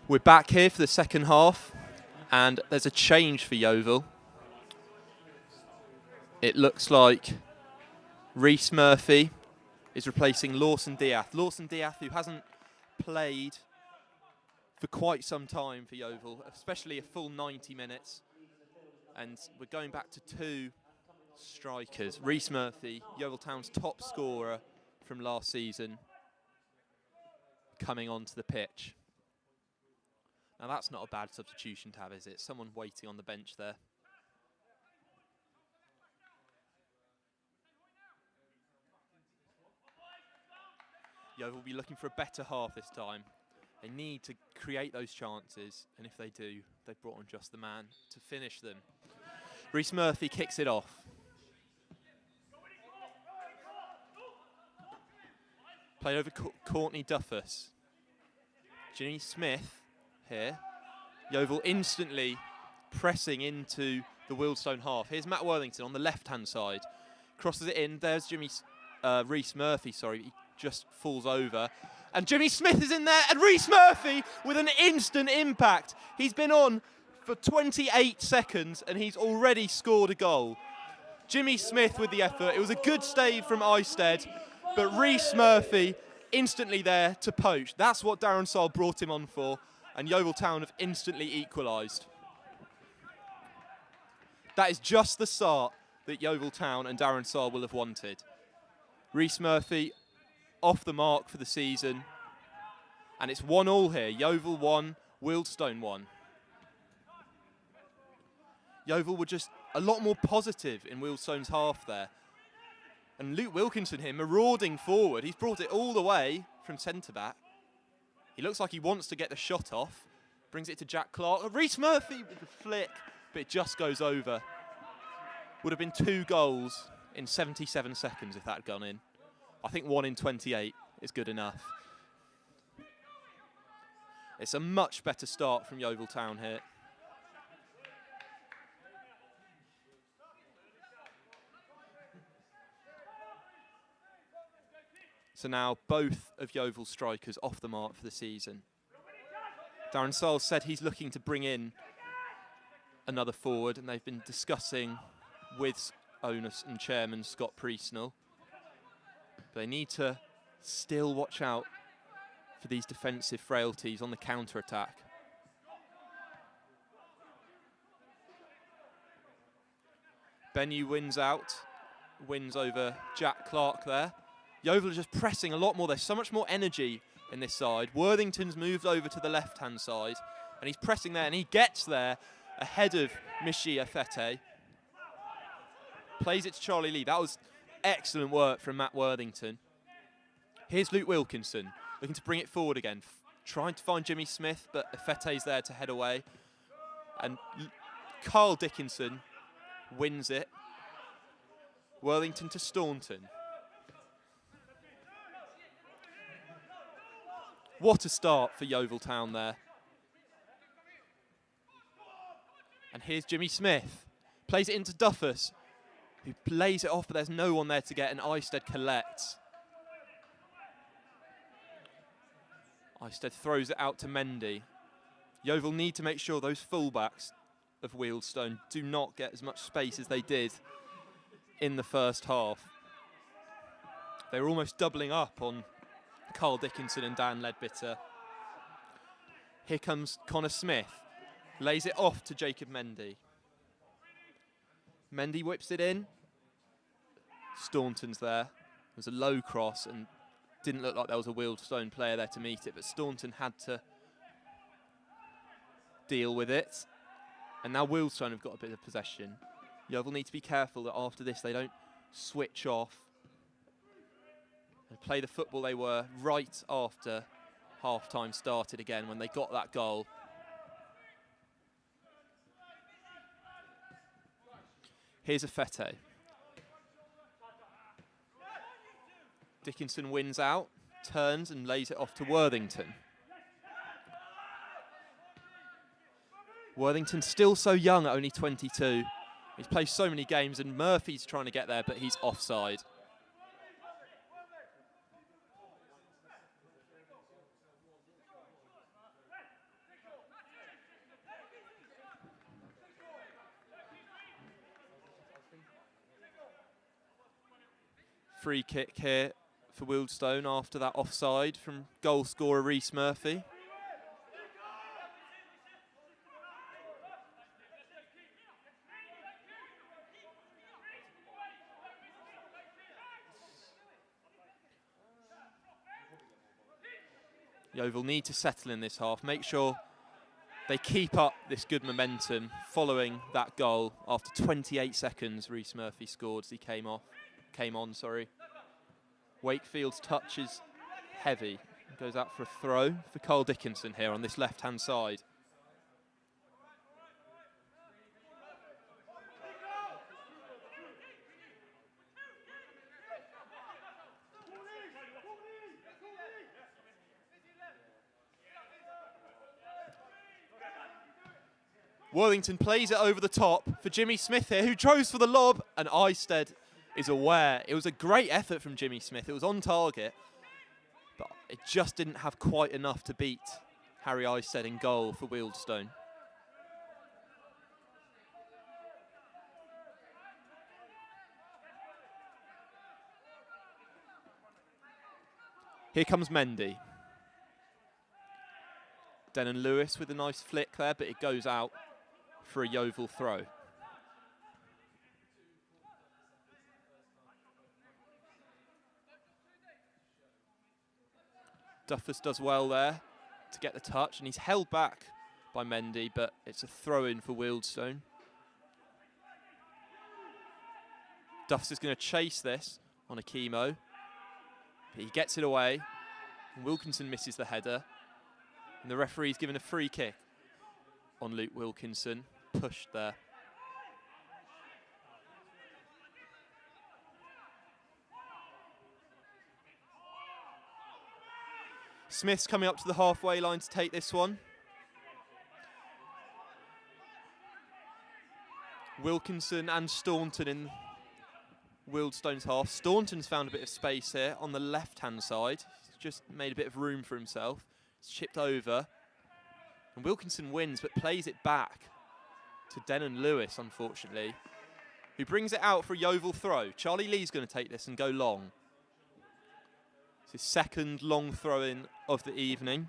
S1: We're back here for the second half, and there's a change for Yeovil. It looks like Rhys Murphy is replacing Lawson Diath. Lawson Diath, who hasn't played for quite some time for Yeovil, especially a full 90 minutes. And we're going back to two strikers. Rhys Murphy, Yeovil Town's top scorer from last season, coming onto the pitch. Now that's not a bad substitution to have, is it? Someone waiting on the bench there. Yeovil will be looking for a better half this time. They need to create those chances, and if they do, they've brought on just the man to finish them. Rhys Murphy kicks it off. Played over Courtney Duffus. Jimmy Smith here. Yeovil instantly pressing into the Wealdstone half. Here's Matt Worthington on the left-hand side. Crosses it in. There's Rhys Murphy, sorry. He just falls over. And Jimmy Smith is in there, and Rhys Murphy with an instant impact. He's been on for 28 seconds, and he's already scored a goal. Jimmy Smith with the effort. It was a good save from Eisted, but Rhys Murphy instantly there to poach. That's what Darren Saul brought him on for, and Yeovil Town have instantly equalised. That is just the start that Yeovil Town and Darren Saul will have wanted. Rhys Murphy off the mark for the season, and it's 1-1 here. Yeovil 1, Wealdstone 1. Yeovil were just a lot more positive in Wealdstone's half there. And Luke Wilkinson here marauding forward. He's brought it all the way from centre-back. He looks like he wants to get the shot off. Brings it to Jack Clark. Rhys Murphy with the flick, but it just goes over. Would have been 2 goals in 77 seconds if that had gone in. I think 1 in 28 is good enough. It's a much better start from Yeovil Town here. So now both of Yeovil's strikers off the mark for the season. Darren Saul said he's looking to bring in another forward, and they've been discussing with owner and chairman Scott Priestnell. They need to still watch out for these defensive frailties on the counter-attack. Benyu wins over Jack Clark there. Yeovil are just pressing a lot more. There's so much more energy in this side. Worthington's moved over to the left-hand side, and he's pressing there, and he gets there ahead of Michi Afete. Plays it to Charlie Lee. That was excellent work from Matt Worthington. Here's Luke Wilkinson, looking to bring it forward again. Trying to find Jimmy Smith, but Afete's there to head away. And Carl Dickinson wins it. Worthington to Staunton. What a start for Yeovil Town there. And here's Jimmy Smith. Plays it into Duffus, who plays it off, but there's no one there to get, and Eisted collects. Eisted throws it out to Mendy. Yeovil need to make sure those fullbacks of Wealdstone do not get as much space as they did in the first half. They were almost doubling up on Carl Dickinson and Dan Ledbitter. Here comes Connor Smith. Lays it off to Jacob Mendy. Mendy whips it in. Staunton's there. It was a low cross and didn't look like there was a Wealdstone player there to meet it, but Staunton had to deal with it. And now Wealdstone have got a bit of possession. Yeovil need to be careful that after this they don't switch off and play the football they were right after half-time started again when they got that goal. Here's Afete. Dickinson wins out, turns and lays it off to Worthington. Worthington still so young at only 22. He's played so many games, and Murphy's trying to get there, but he's offside. free kick here for Wealdstone after that offside from goal scorer Rhys Murphy. Yeovil need to settle in this half, make sure they keep up this good momentum following that goal. After 28 seconds, Rhys Murphy scored as he came on. Wakefield's touch is heavy. Goes out for a throw for Carl Dickinson here on this left-hand side. Worthington plays it over the top for Jimmy Smith here, who goes for the lob, and Eisted is aware. It was a great effort from Jimmy Smith. It was on target, but it just didn't have quite enough to beat Harry Eisted in goal for Wealdstone. Here comes Mendy. Denon Lewis with a nice flick there, but it goes out for a Yeovil throw. Duffus does well there to get the touch, and he's held back by Mendy, but it's a throw-in for Wealdstone. Duffus is going to chase this on a chemo, but he gets it away, and Wilkinson misses the header, and the referee's given a free kick on Luke Wilkinson, pushed there. Smith's coming up to the halfway line to take this one. Wilkinson and Staunton in Wealdstone's half. Staunton's found a bit of space here on the left-hand side. He's just made a bit of room for himself. It's chipped over. And Wilkinson wins, but plays it back to Denon Lewis, unfortunately, who brings it out for a Yeovil throw. Charlie Lee's going to take this and go long. It's his second long throw-in of the evening.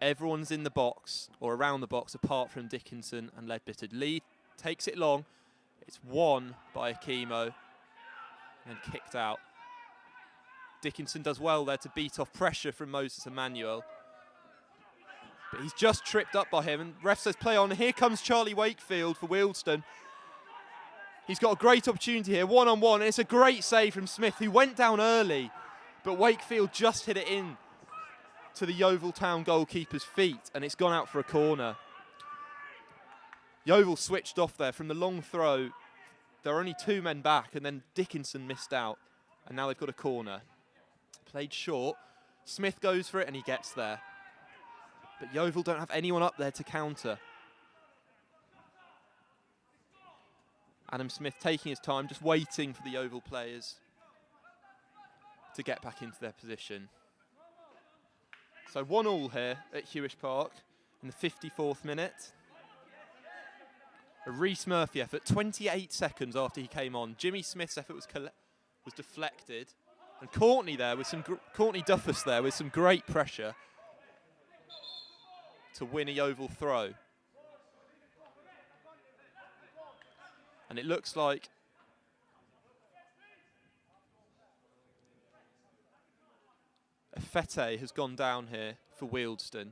S1: Everyone's in the box, or around the box, apart from Dickinson and Leadbitter. Lee takes it long. It's won by Akimo and kicked out. Dickinson does well there to beat off pressure from Moses Emmanuel. But he's just tripped up by him, and ref says play on. Here comes Charlie Wakefield for Wealdstone. He's got a great opportunity here, one-on-one, and it's a great save from Smith, who went down early, but Wakefield just hit it in to the Yeovil Town goalkeeper's feet, and it's gone out for a corner. Yeovil switched off there from the long throw. There are only two men back, and then Dickinson missed out, and now they've got a corner. Played short. Smith goes for it, and he gets there. But Yeovil don't have anyone up there to counter. Adam Smith taking his time, just waiting for the Yeovil players to get back into their position. So 1-1 here at Hewish Park in the 54th minute. A Rhys Murphy effort, 28 seconds after he came on. Jimmy Smith's effort was deflected. And Courtney Duffus there with some great pressure to win a Yeovil throw. And it looks like Fete has gone down here for Wealdstone.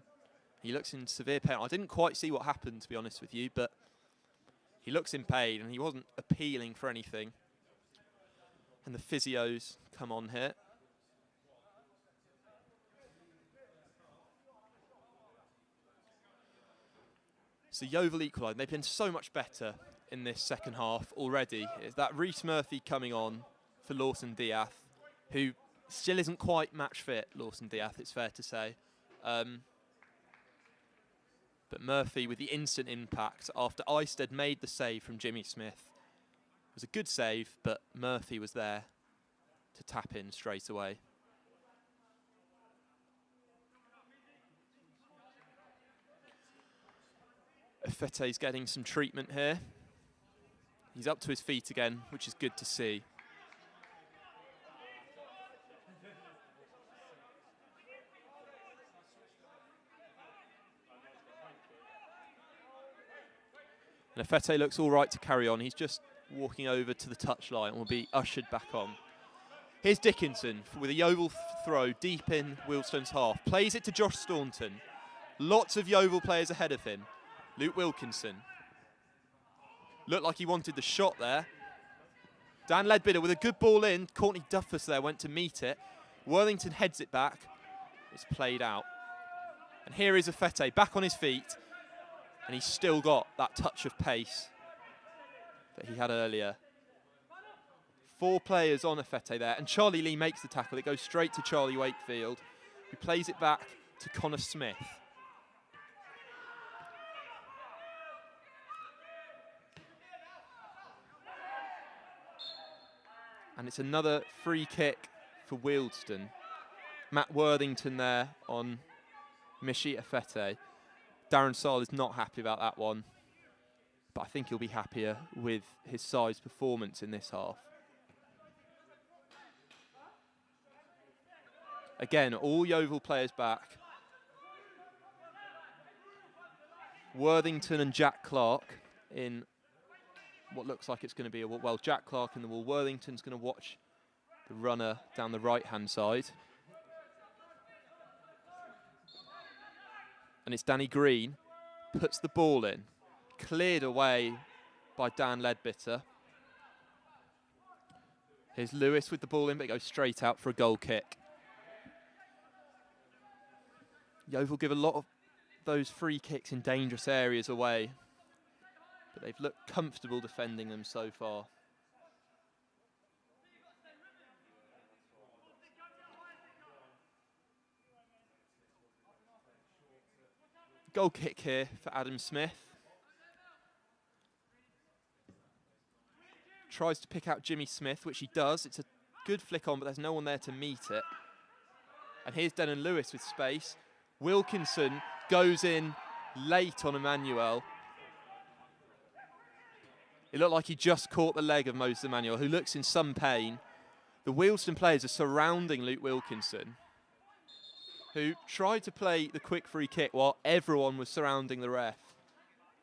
S1: He looks in severe pain. I didn't quite see what happened, to be honest with you, but he looks in pain and he wasn't appealing for anything. And the physios come on here. So Yeovil equalised. They've been so much better in this second half already. It's that Rhys Murphy coming on for Lawson Diath, who still isn't quite match fit, Lawson Diath, it's fair to say. But Murphy with the instant impact after Eisted made the save from Jimmy Smith. It was a good save, but Murphy was there to tap in straight away. Fete's getting some treatment here. He's up to his feet again, which is good to see. And Fete looks all right to carry on. He's just walking over to the touchline and will be ushered back on. Here's Dickinson with a Yeovil throw deep in Wealdstone's half. Plays it to Josh Staunton. Lots of Yeovil players ahead of him. Luke Wilkinson. Looked like he wanted the shot there. Dan Leadbitter with a good ball in. Courtney Duffus there went to meet it. Worthington heads it back. It's played out. And here is Fete back on his feet. And he's still got that touch of pace that he had earlier. 4 players on Fete there. And Charlie Lee makes the tackle. It goes straight to Charlie Wakefield, who plays it back to Connor Smith. And it's another free kick for Wealdstone. Matt Worthington there on Mishi Fete. Darren Sile is not happy about that one, but I think he'll be happier with his side's performance in this half. Again, all Yeovil players back. Worthington and Jack Clark in what looks like it's going to be well, Jack Clark in the wall. Worthington's going to watch the runner down the right-hand side. And it's Danny Green, puts the ball in, cleared away by Dan Leadbitter. Here's Lewis with the ball in, but it goes straight out for a goal kick. Yeovil give a lot of those free kicks in dangerous areas away, but they've looked comfortable defending them so far. Goal kick here for Adam Smith. Tries to pick out Jimmy Smith, which he does. It's a good flick on, but there's no one there to meet it. And here's Denon Lewis with space. Wilkinson goes in late on Emmanuel. It looked like he just caught the leg of Moses Emmanuel, who looks in some pain. The Wealdstone players are surrounding Luke Wilkinson, who tried to play the quick free kick while everyone was surrounding the ref.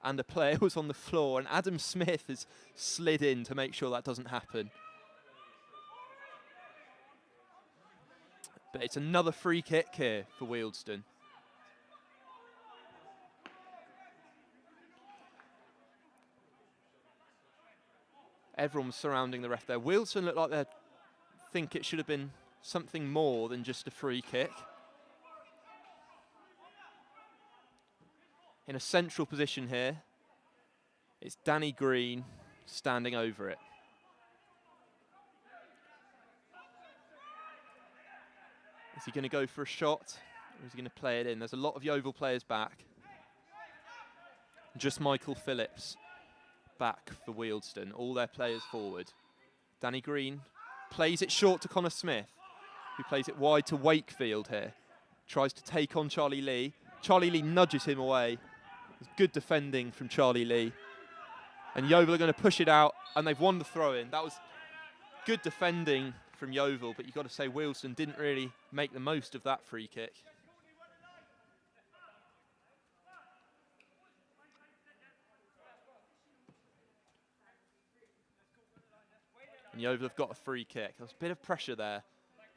S1: And the player was on the floor, and Adam Smith has slid in to make sure that doesn't happen. But it's another free kick here for Wealdstone. Everyone was surrounding the ref there. Wealdstone looked like they think it should have been something more than just a free kick. In a central position here, it's Danny Green standing over it. Is he going to go for a shot, or is he going to play it in? There's a lot of Yeovil players back. Just Michael Phillips back for Wealdstone. All their players forward. Danny Green plays it short to Connor Smith, who plays it wide to Wakefield here. Tries to take on Charlie Lee. Charlie Lee nudges him away. Good defending from Charlie Lee. And Yeovil are going to push it out, and they've won the throw-in. That was good defending from Yeovil, but you've got to say Wealdstone didn't really make the most of that free kick. And Yeovil have got a free kick. There's a bit of pressure there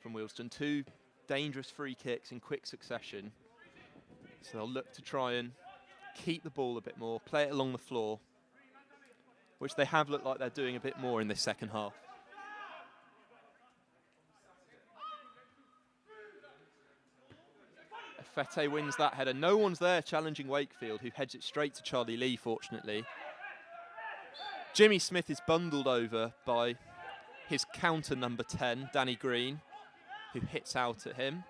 S1: from Wealdstone. 2 dangerous free kicks in quick succession. So they'll look to try and keep the ball a bit more, play it along the floor, which they have looked like they're doing a bit more in this second half. Fete wins that header. No one's there challenging Wakefield, who heads it straight to Charlie Lee, fortunately. Jimmy Smith is bundled over by his counter number 10, Danny Green, who hits out at him.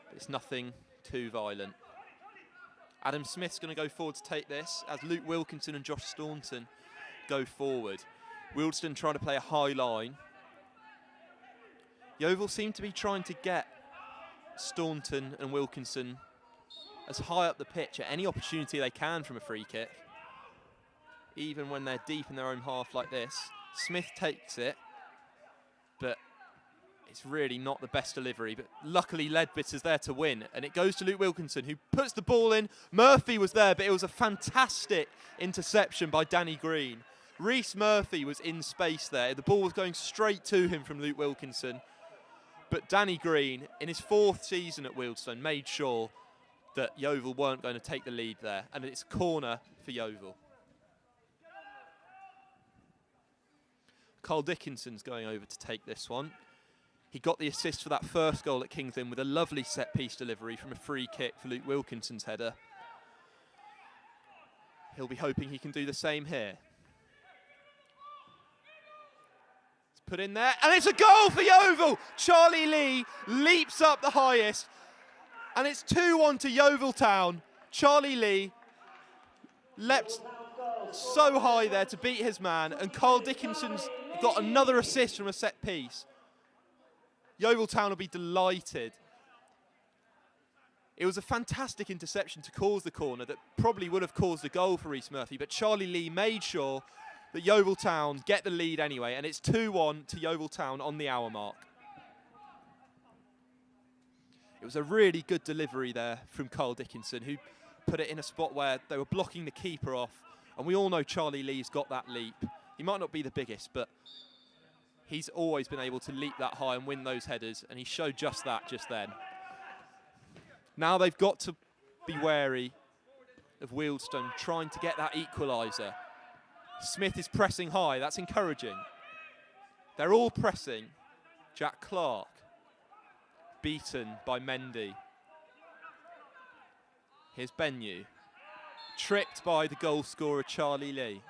S1: But it's nothing too violent. Adam Smith's going to go forward to take this as Luke Wilkinson and Josh Staunton go forward. Wealdstone trying to play a high line. Yeovil seem to be trying to get Staunton and Wilkinson as high up the pitch at any opportunity they can from a free kick. even when they're deep in their own half like this. Smith takes it, but it's really not the best delivery. But luckily, Ledbitter's there to win, and it goes to Luke Wilkinson, who puts the ball in. Murphy was there, but it was a fantastic interception by Danny Green. Rhys Murphy was in space there. The ball was going straight to him from Luke Wilkinson. But Danny Green, in his 4th season at Wealdstone, made sure that Yeovil weren't going to take the lead there. And it's a corner for Yeovil. Carl Dickinson's going over to take this one. He got the assist for that first goal at Kings Lynn with a lovely set-piece delivery from a free kick for Luke Wilkinson's header. He'll be hoping he can do the same here. It's put in there, and it's a goal for Yeovil! Charlie Lee leaps up the highest, and it's 2-1 to Yeovil Town. Charlie Lee leapt so high there to beat his man, and Carl Dickinson's got another assist from a set piece. Yeovil Town will be delighted. It was a fantastic interception to cause the corner that probably would have caused a goal for Rhys Murphy, but Charlie Lee made sure that Yeovil Town get the lead anyway, and it's 2-1 to Yeovil Town on the hour mark. It was a really good delivery there from Carl Dickinson, who put it in a spot where they were blocking the keeper off, and we all know Charlie Lee's got that leap. He might not be the biggest, but he's always been able to leap that high and win those headers, and he showed just that just then. Now they've got to be wary of Wealdstone trying to get that equaliser. Smith is pressing high, that's encouraging. They're all pressing. Jack Clark, beaten by Mendy. Here's Benyu, tripped by the goal scorer Charlie Lee.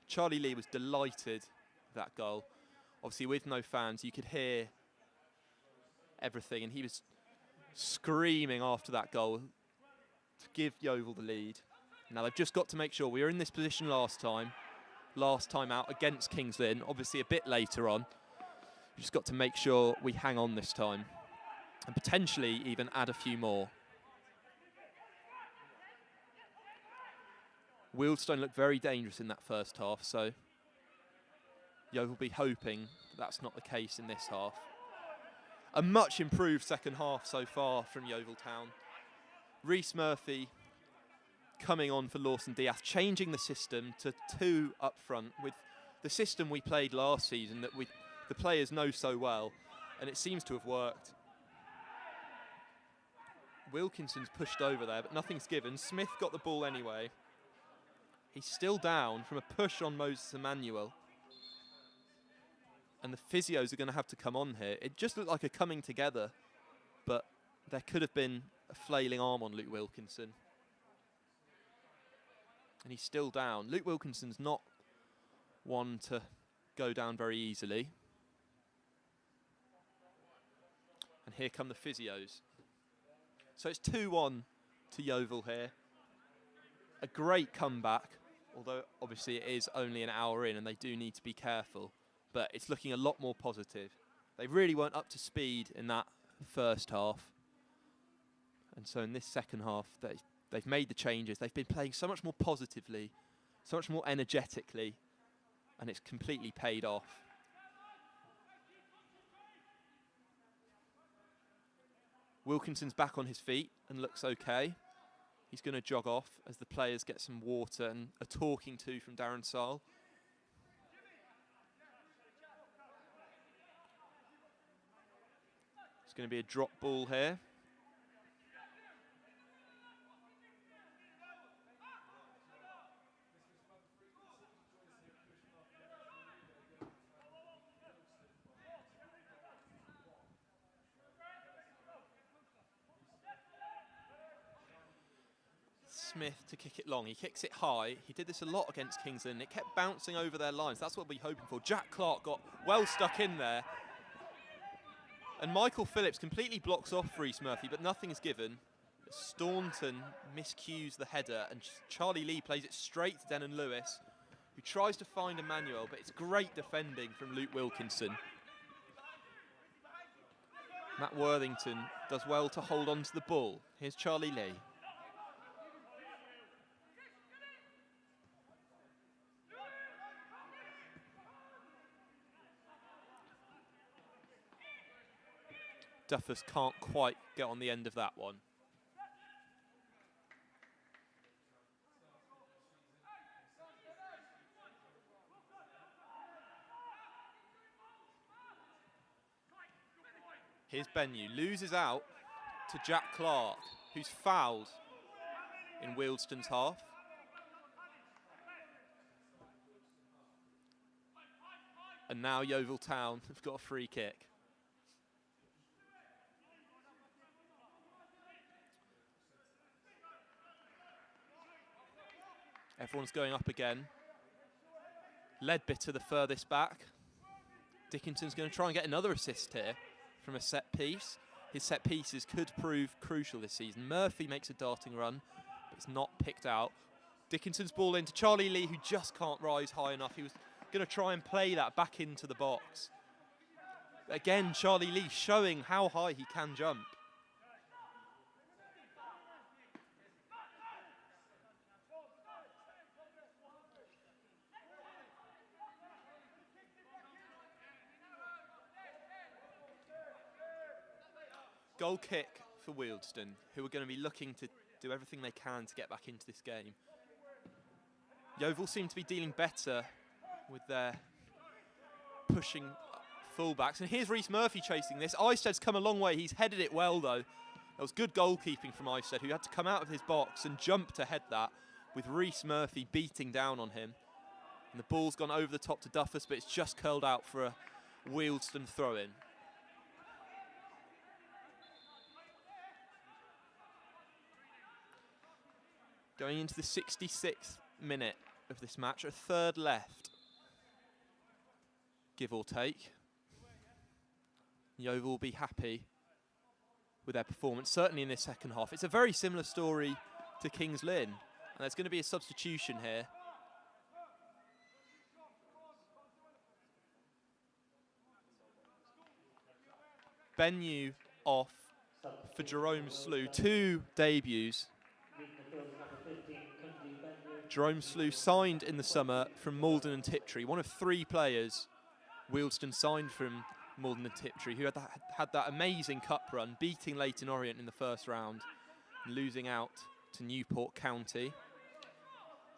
S1: Charlie Lee was delighted with that goal. Obviously, with no fans, you could hear everything, and he was screaming after that goal to give Yeovil the lead. Now they've just got to make sure. We were in this position last time out against Kings Lynn, obviously a bit later on. We've just got to make sure we hang on this time and potentially even add a few more. Wealdstone looked very dangerous in that first half, so Yeovil will be hoping that's not the case in this half. A much improved second half so far from Yeovil Town. Rhys Murphy coming on for Lawson Diaz, changing the system to 2 up front with the system we played last season that the players know so well, and it seems to have worked. Wilkinson's pushed over there, but nothing's given. Smith got the ball anyway. He's still down from a push on Moses Emmanuel. And the physios are going to have to come on here. It just looked like a coming together, but there could have been a flailing arm on Luke Wilkinson. And he's still down. Luke Wilkinson's not one to go down very easily. And here come the physios. So it's 2-1 to Yeovil here. A great comeback, although obviously it is only an hour in and they do need to be careful. But it's looking a lot more positive. They really weren't up to speed in that first half. And so in this second half, they've made the changes. They've been playing so much more positively, so much more energetically, and it's completely paid off. Wilkinson's back on his feet and looks okay. He's going to jog off as the players get some water and a talking to from Darren Saal. It's going to be a drop ball here. Smith to kick it long. He kicks it high. He did this a lot against Kings Lynn. It kept bouncing over their lines. That's what we're hoping for. Jack Clark got well stuck in there. And Michael Phillips completely blocks off Rhys Murphy, but nothing's given. Staunton miscues the header, and Charlie Lee plays it straight to Denon Lewis, who tries to find Emmanuel, but it's great defending from Luke Wilkinson. Matt Worthington does well to hold on to the ball. Here's Charlie Lee. Duffus can't quite get on the end of that one. Here's Benyu, loses out to Jack Clark, who's fouled in Wealdstone's half. And now Yeovil Town have got a free kick. Everyone's going up again. Leadbitter the furthest back. Dickinson's going to try and get another assist here from a set piece. His set pieces could prove crucial this season. Murphy makes a darting run, but it's not picked out. Dickinson's ball into Charlie Lee, who just can't rise high enough. He was going to try and play that back into the box. But again, Charlie Lee showing how high he can jump. Goal kick for Wealdstone, who are going to be looking to do everything they can to get back into this game. Yeovil seem to be dealing better with their pushing fullbacks. And here's Rhys Murphy chasing this. Eisted's come a long way. He's headed it well, though. That was good goalkeeping from Eisted, who had to come out of his box and jump to head that, with Rhys Murphy beating down on him. And the ball's gone over the top to Duffus, but it's just curled out for a Wealdstone throw-in. Going into the 66th minute of this match, a third left, give or take. Yeovil will be happy with their performance, certainly in this second half. It's a very similar story to Kings Lynn, and there's going to be a substitution here. Benyu off for Jerome Slew, 2 debuts. Jerome Slew signed in the summer from Malden and Tiptree, one of 3 players Wealdstone signed from Malden and Tiptree, who had that amazing cup run, beating Leyton Orient in the first round, and losing out to Newport County.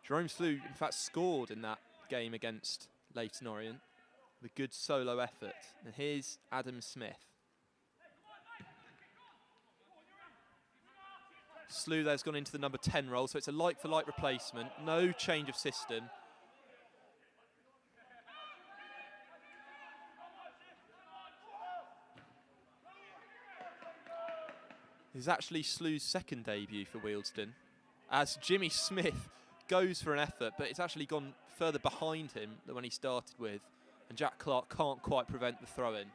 S1: Jerome Slew, in fact, scored in that game against Leyton Orient with a good solo effort. And here's Adam Smith. Slew there's gone into the number 10 role, so it's a like-for-like replacement. No change of system. This is actually Slew's second debut for Wealdstone, as Jimmy Smith goes for an effort, but it's actually gone further behind him than when he started with, and Jack Clark can't quite prevent the throw-in.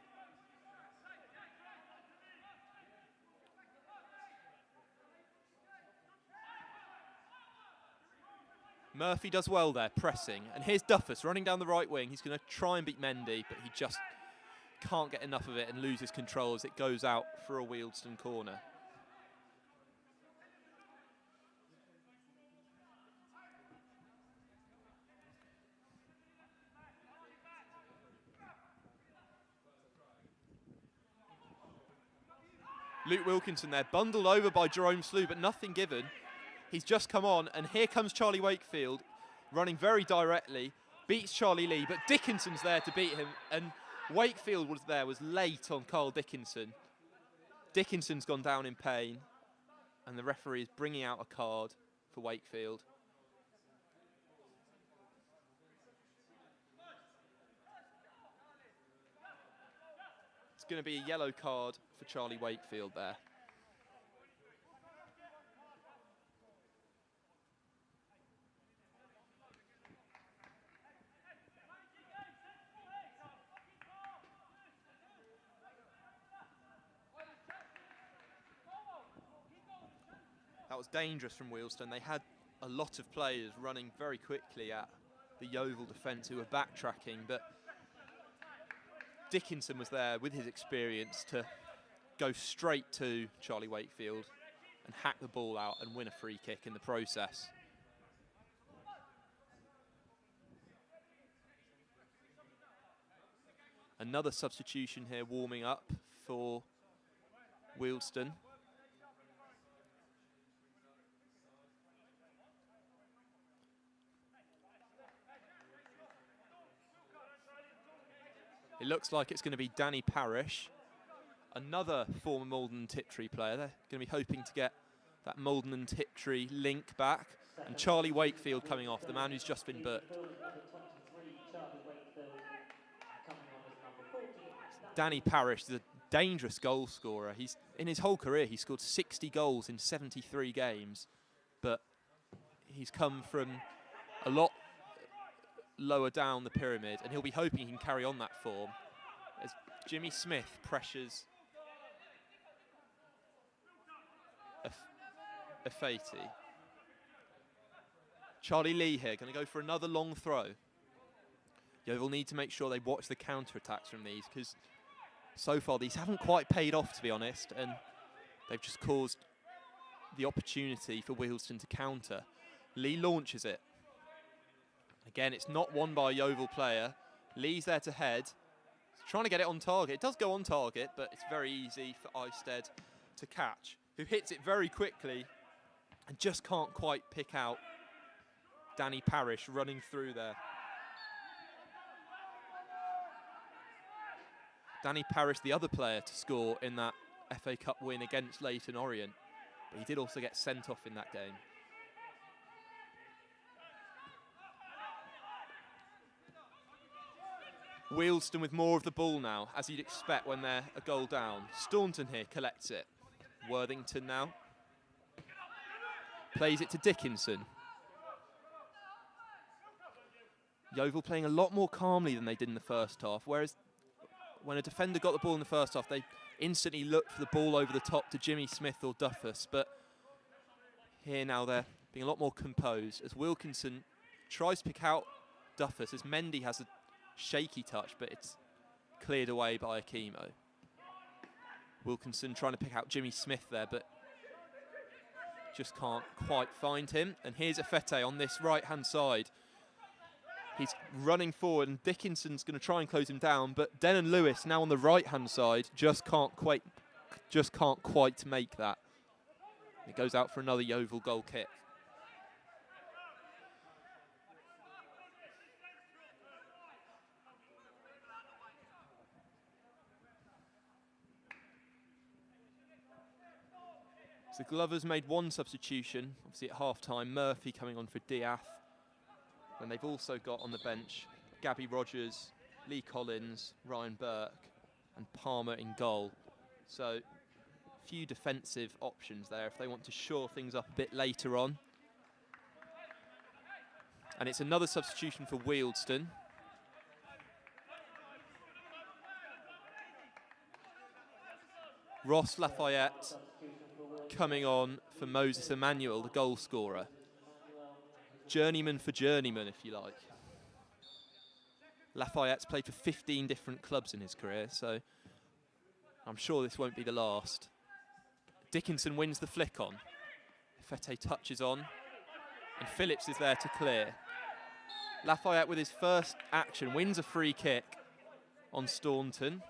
S1: Murphy does well there, pressing. And here's Duffus running down the right wing. He's going to try and beat Mendy, but he just can't get enough of it and loses control as it goes out for a Wealdstone corner. Luke Wilkinson there, bundled over by Jerome Slew, but nothing given. He's just come on, and here comes Charlie Wakefield, running very directly, beats Charlie Lee, but Dickinson's there to beat him, and Wakefield was late on Carl Dickinson. Dickinson's gone down in pain, and the referee is bringing out a card for Wakefield. It's going to be a yellow card for Charlie Wakefield there. That was dangerous from Wealdstone. They had a lot of players running very quickly at the Yeovil defence who were backtracking, but Dickinson was there with his experience to go straight to Charlie Wakefield and hack the ball out and win a free kick in the process. Another substitution here warming up for Wealdstone. It looks like it's going to be Danny Parish, another former Malden and Tiptree player. They're going to be hoping to get that Malden and Tiptree link back. And Charlie Wakefield coming off, the man who's just been booked. Danny Parish is a dangerous goal scorer. He's in his whole career, he scored 60 goals in 73 games, but he's come from a lot lower down the pyramid, and he'll be hoping he can carry on that form as Jimmy Smith pressures Afati. Charlie Lee here, going to go for another long throw. Yeovil need to make sure they watch the counter-attacks from these, because so far these haven't quite paid off, to be honest, and they've just caused the opportunity for Wealdstone to counter. Lee launches it. Again, it's not won by a Yeovil player. Lee's there to head. He's trying to get it on target. It does go on target, but it's very easy for Eistead to catch, who hits it very quickly and just can't quite pick out Danny Parish running through there. Danny Parish, the other player to score in that FA Cup win against Leyton Orient, but he did also get sent off in that game. Wealdstone with more of the ball now, as you'd expect when they're a goal down. Staunton here collects it. Worthington now. Plays it to Dickinson. Yeovil playing a lot more calmly than they did in the first half, whereas when a defender got the ball in the first half, they instantly looked for the ball over the top to Jimmy Smith or Duffus, but here now they're being a lot more composed as Wilkinson tries to pick out Duffus, as Mendy has a shaky touch, but it's cleared away by Akimo. Wilkinson trying to pick out Jimmy Smith there, but just can't quite find him. And here's Afati on this right-hand side. He's running forward, and Dickinson's going to try and close him down, but Denon Lewis now on the right-hand side just can't quite make that. It goes out for another Yeovil goal kick. So Glover's made one substitution, obviously at half-time. Murphy coming on for Diath. And they've also got on the bench Gabby Rogers, Lee Collins, Ryan Burke, and Palmer in goal. So a few defensive options there if they want to shore things up a bit later on. And it's another substitution for Wealdstone. Ross Lafayette coming on for Moses Emmanuel, the goal scorer. Journeyman for journeyman, if you like. Lafayette's played for 15 different clubs in his career, so I'm sure this won't be the last. Dickinson wins the flick on. Fete touches on, and Phillips is there to clear. Lafayette with his first action wins a free kick on Staunton.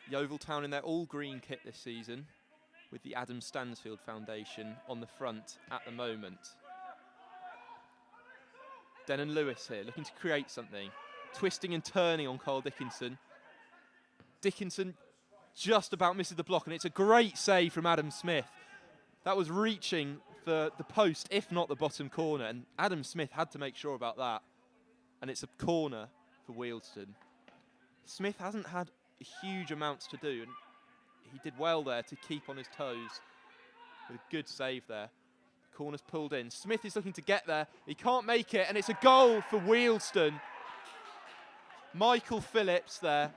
S1: Yeovil Town in their all-green kit this season, with the Adam Stansfield Foundation on the front at the moment. Denon Lewis here, looking to create something. Twisting and turning on Carl Dickinson. Dickinson just about misses the block, and it's a great save from Adam Smith. That was reaching for the post, if not the bottom corner, and Adam Smith had to make sure about that. And it's a corner for Wealdstone. Smith hasn't had huge amounts to do, and he did well there to keep on his toes with a good save there. Corner's pulled in. Smith is looking to get there. He can't make it, and it's a goal for Wealdstone. Michael Phillips there.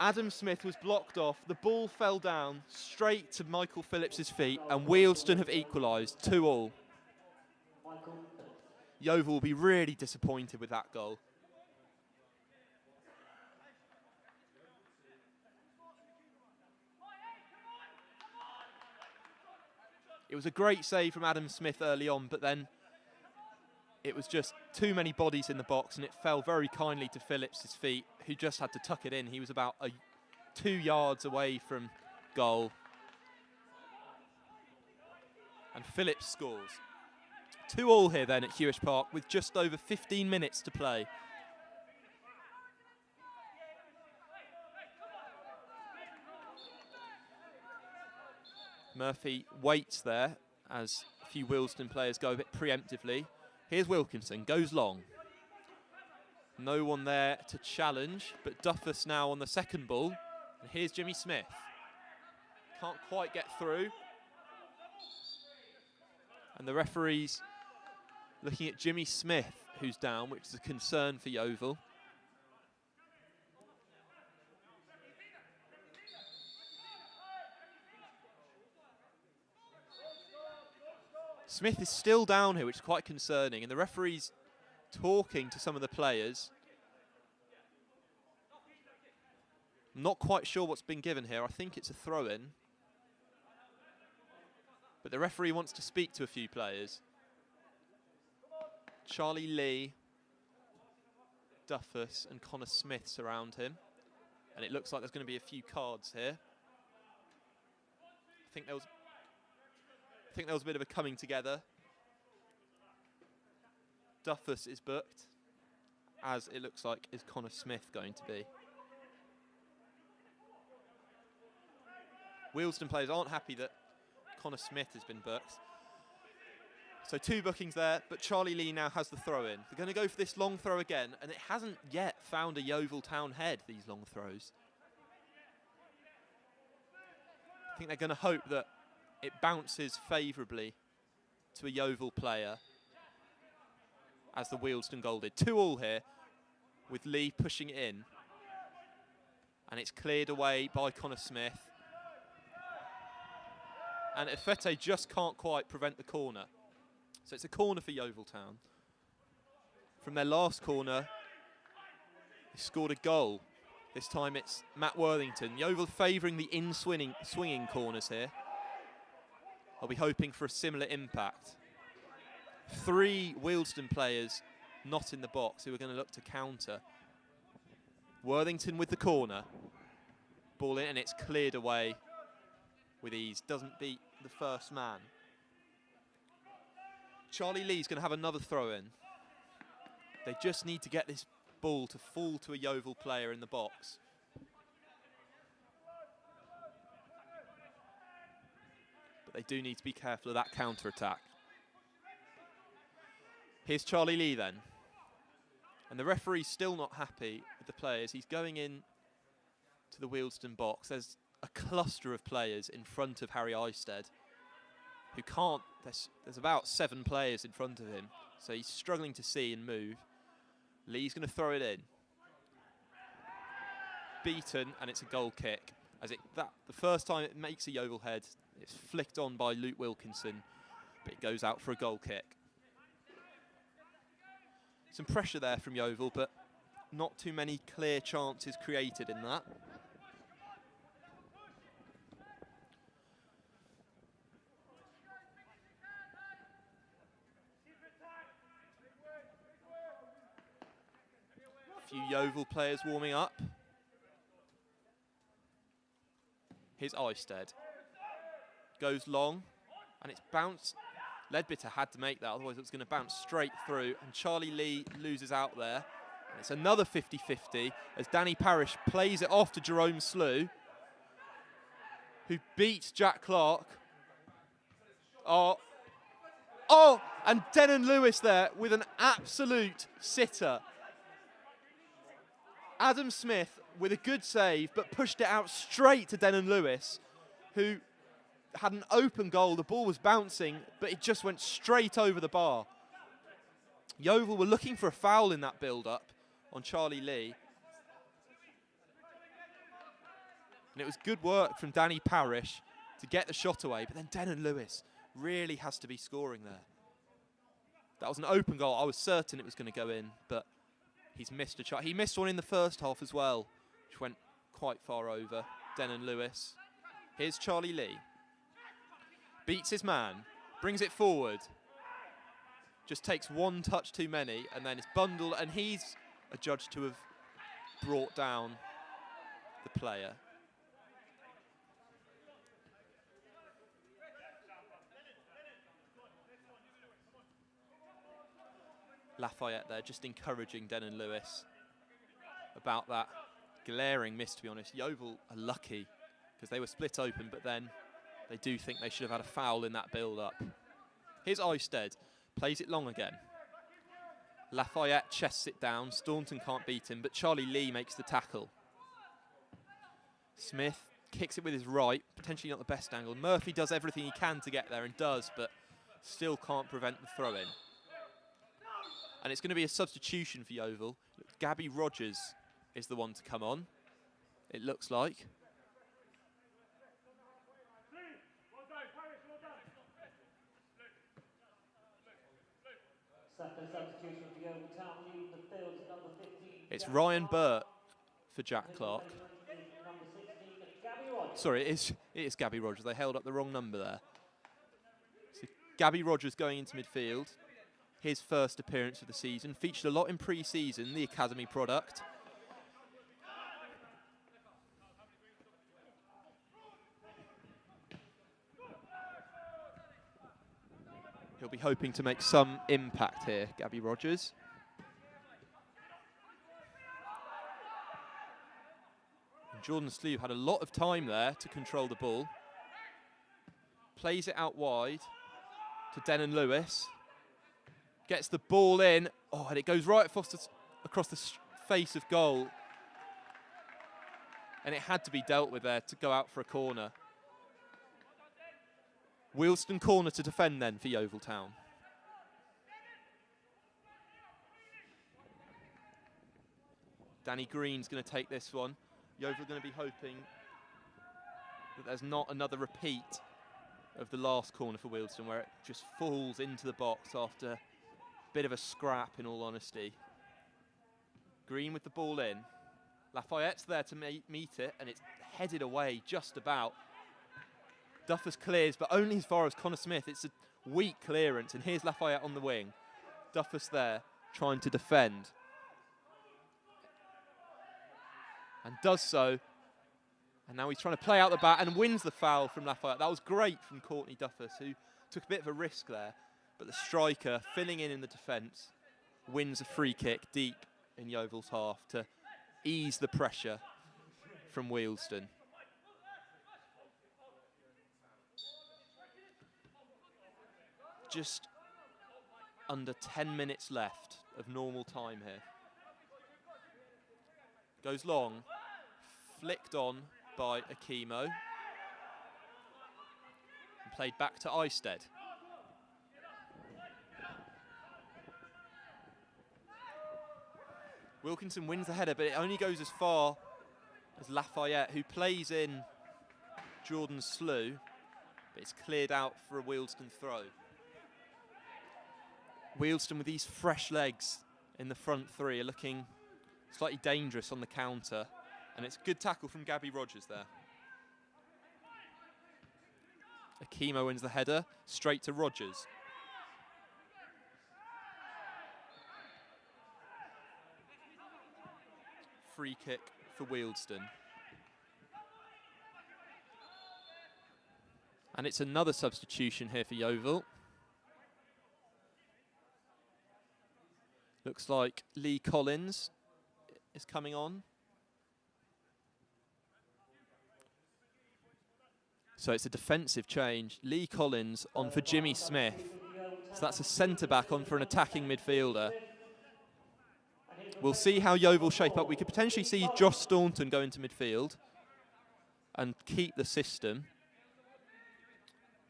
S1: Adam Smith was blocked off. The ball fell down straight to Michael Phillips' feet, and Wealdstone have equalised 2-2. Yeovil will be really disappointed with that goal. It was a great save from Adam Smith early on, but then it was just too many bodies in the box, and it fell very kindly to Phillips' feet, who just had to tuck it in. He was about 2 yards away from goal. And Phillips scores. 2-2 here then at Hewish Park with just over 15 minutes to play. Murphy waits there as a few Wealdstone players go a bit preemptively. Here's Wilkinson, goes long. No one there to challenge, but Duffus now on the second ball. And here's Jimmy Smith. Can't quite get through. And the referee's looking at Jimmy Smith, who's down, which is a concern for Yeovil. Smith is still down here, which is quite concerning, and the referee's talking to some of the players. I'm not quite sure what's been given here. I think it's a throw-in. But the referee wants to speak to a few players. Charlie Lee, Duffus and Connor Smith surround him. And it looks like there's going to be a few cards here. I think there was a bit of a coming together. Duffus is booked, as it looks like is Connor Smith going to be. Wealdstone players aren't happy that Connor Smith has been booked. So 2 bookings there, but Charlie Lee now has the throw in. They're going to go for this long throw again, and it hasn't yet found a Yeovil Town head, these long throws. I think they're going to hope that it bounces favourably to a Yeovil player, as the Wealdstone goal did. 2-2 here, with Lee pushing it in. And it's cleared away by Connor Smith. And Efete just can't quite prevent the corner. So it's a corner for Yeovil Town. From their last corner, they scored a goal. This time it's Matt Worthington. Yeovil favouring the swinging corners here. I'll be hoping for a similar impact. 3 Wealdstone players not in the box who are going to look to counter. Worthington with the corner. Ball in, and it's cleared away with ease. Doesn't beat the first man. Charlie Lee's going to have another throw in. They just need to get this ball to fall to a Yeovil player in the box. But they do need to be careful of that counter-attack. Here's Charlie Lee then. And the referee's still not happy with the players. He's going in to the Wealdstone box. There's a cluster of players in front of Harry Eisted who can't, there's about 7 players in front of him. So he's struggling to see and move. Lee's going to throw it in. Beaten, and it's a goal kick. The first time it makes a Yeovil head, it's flicked on by Luke Wilkinson, but it goes out for a goal kick. Some pressure there from Yeovil, but not too many clear chances created in that. A few Yeovil players warming up. Here's Eisted. Goes long, and it's bounced. Leadbitter had to make that, otherwise it was going to bounce straight through, and Charlie Lee loses out there. And it's another 50-50 as Danny Parish plays it off to Jerome Slew, who beats Jack Clark. Oh, and Denon Lewis there with an absolute sitter. Adam Smith with a good save, but pushed it out straight to Denon Lewis, who had an open goal. The ball was bouncing, but it just went straight over the bar. Yeovil were looking for a foul in that build-up on Charlie Lee. And it was good work from Danny Parish to get the shot away, but then Denon Lewis really has to be scoring there. That was an open goal. I was certain it was going to go in, but he's missed a shot. He missed one in the first half as well, which went quite far over. Denon Lewis. Here's Charlie Lee. Beats his man, brings it forward. Just takes one touch too many, and then it's bundled, and he's adjudged to have brought down the player. Lafayette there just encouraging Denon Lewis about that glaring miss, to be honest. Yeovil are lucky because they were split open, but then they do think they should have had a foul in that build-up. Here's Oisted, plays it long again. Lafayette chests it down, Staunton can't beat him, but Charlie Lee makes the tackle. Smith kicks it with his right, potentially not the best angle. Murphy does everything he can to get there and does, but still can't prevent the throw-in. And it's going to be a substitution for Yeovil. Gabby Rogers is the one to come on, it looks like. It's Ryan Burt for Jack Clark. Sorry, it is Gabby Rogers. They held up the wrong number there. So Gabby Rogers going into midfield. His first appearance of the season. Featured a lot in pre-season, the academy product. He'll be hoping to make some impact here, Gabby Rogers. And Jordan Slew had a lot of time there to control the ball. Plays it out wide to Denon Lewis. Gets the ball in. Oh, and it goes right across the face of goal. And it had to be dealt with there to go out for a corner. Wealdstone corner to defend then for Yeovil Town. Danny Green's going to take this one. Yeovil are going to be hoping that there's not another repeat of the last corner for Wealdstone where it just falls into the box after a bit of a scrap, in all honesty. Green with the ball in. Lafayette's there to meet it, and it's headed away just about. Duffus clears, but only as far as Connor Smith. It's a weak clearance, and here's Lafayette on the wing. Duffus there, trying to defend. And does so. And now he's trying to play out the back and wins the foul from Lafayette. That was great from Courtney Duffus, who took a bit of a risk there. But the striker, filling in the defence, wins a free kick deep in Yeovil's half to ease the pressure from Wealdstone. Just under 10 minutes left of normal time here. Goes long, flicked on by Akimo. And played back to Oisted. Wilkinson wins the header, but it only goes as far as Lafayette, who plays in Jordan Slew, but it's cleared out for a Wealdstone throw. Wealdstone with these fresh legs in the front three are looking slightly dangerous on the counter, and it's a good tackle from Gabby Rogers there. Akimo wins the header, straight to Rogers. Free kick for Wealdstone. And it's another substitution here for Yeovil. Looks like Lee Collins is coming on. So it's a defensive change. Lee Collins on for Jimmy Smith. So that's a centre-back on for an attacking midfielder. We'll see how Yeovil shape up. We could potentially see Josh Staunton go into midfield and keep the system.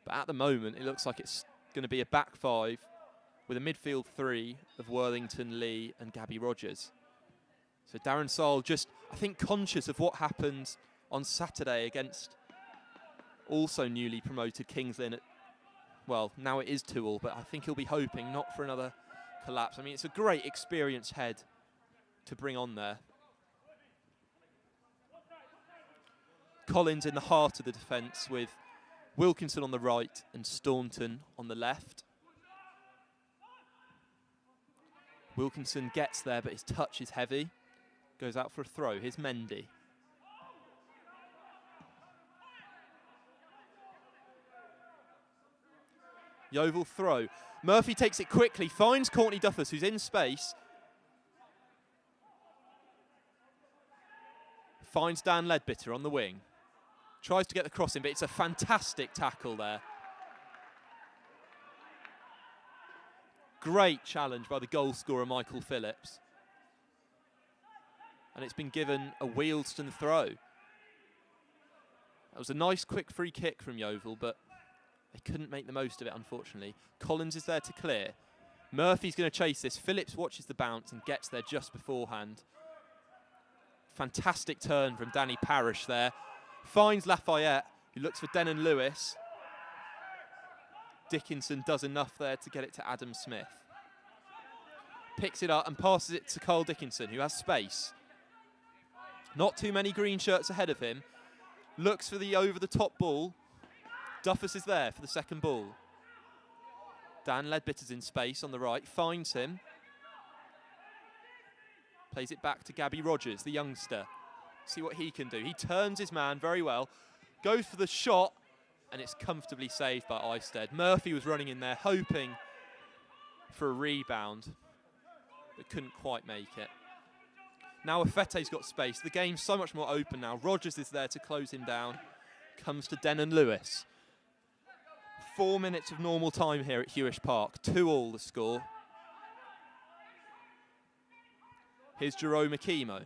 S1: But at the moment, it looks like it's going to be a back five with a midfield three of Worthington, Lee and Gabby Rogers. So Darren Saul just, I think, conscious of what happened on Saturday against also newly promoted Kings Lynn at well, now it is 2-2, but I think he'll be hoping not for another collapse. I mean, it's a great experienced head to bring on there. Collins in the heart of the defence with Wilkinson on the right and Staunton on the left. Wilkinson gets there, but his touch is heavy. Goes out for a throw. Here's Mendy. Yeovil throw. Murphy takes it quickly, finds Courtney Duffus, who's in space. Finds Dan Ledbetter on the wing. Tries to get the cross in, but it's a fantastic tackle there. Great challenge by the goal scorer, Michael Phillips. And it's been given a Wealdstone throw. That was a nice quick free kick from Yeovil, but they couldn't make the most of it, unfortunately. Collins is there to clear. Murphy's going to chase this. Phillips watches the bounce and gets there just beforehand. Fantastic turn from Danny Parish there. Finds Lafayette, who looks for Denon Lewis. Dickinson does enough there to get it to Adam Smith. Picks it up and passes it to Carl Dickinson, who has space. Not too many green shirts ahead of him. Looks for the over-the-top ball. Duffus is there for the second ball. Dan Ledbetter's in space on the right, finds him. Plays it back to Gabby Rogers, the youngster. See what he can do. He turns his man very well, goes for the shot, and it's comfortably saved by Eisted. Murphy was running in there, hoping for a rebound, but couldn't quite make it. Now Afete's got space. The game's so much more open now. Rogers is there to close him down. Comes to Denon Lewis. 4 minutes of normal time here at Hewish Park. 2-2 the score. Here's Jerome Akimo.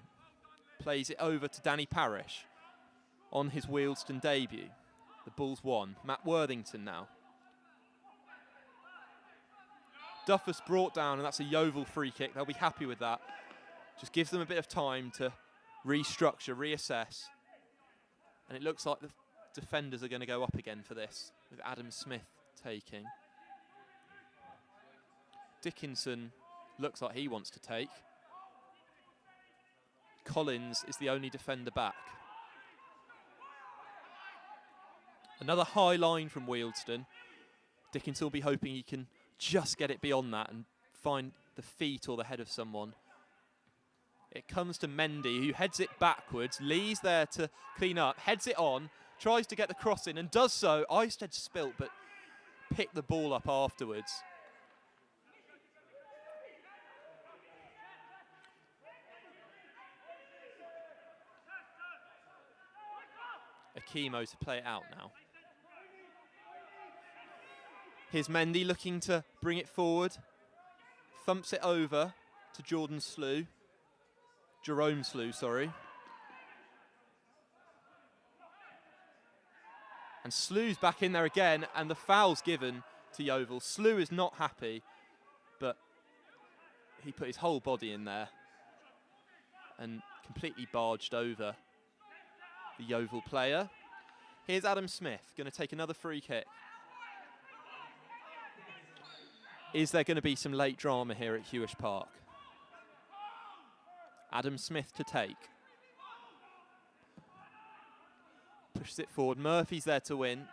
S1: Plays it over to Danny Parish on his Wealdstone debut. The ball's won. Matt Worthington now. Duffus brought down, and that's a Yeovil free kick. They'll be happy with that. Just gives them a bit of time to restructure, reassess. And it looks like the defenders are going to go up again for this, with Adam Smith taking. Dickinson looks like he wants to take. Collins is the only defender back. Another high line from Wealdstone. Dickinson will be hoping he can just get it beyond that and find the feet or the head of someone. It comes to Mendy, who heads it backwards. Lee's there to clean up, heads it on, tries to get the cross in and does so. Eisted spilt, but picked the ball up afterwards. Akimo to play it out now. Here's Mendy looking to bring it forward. Thumps it over to Jerome Slew, sorry. And Slew's back in there again, and the foul's given to Yeovil. Slew is not happy, but he put his whole body in there and completely barged over the Yeovil player. Here's Adam Smith, going to take another free kick. Is there going to be some late drama here at Hewish Park? Adam Smith to take. Pushes it forward. Murphy's there to win,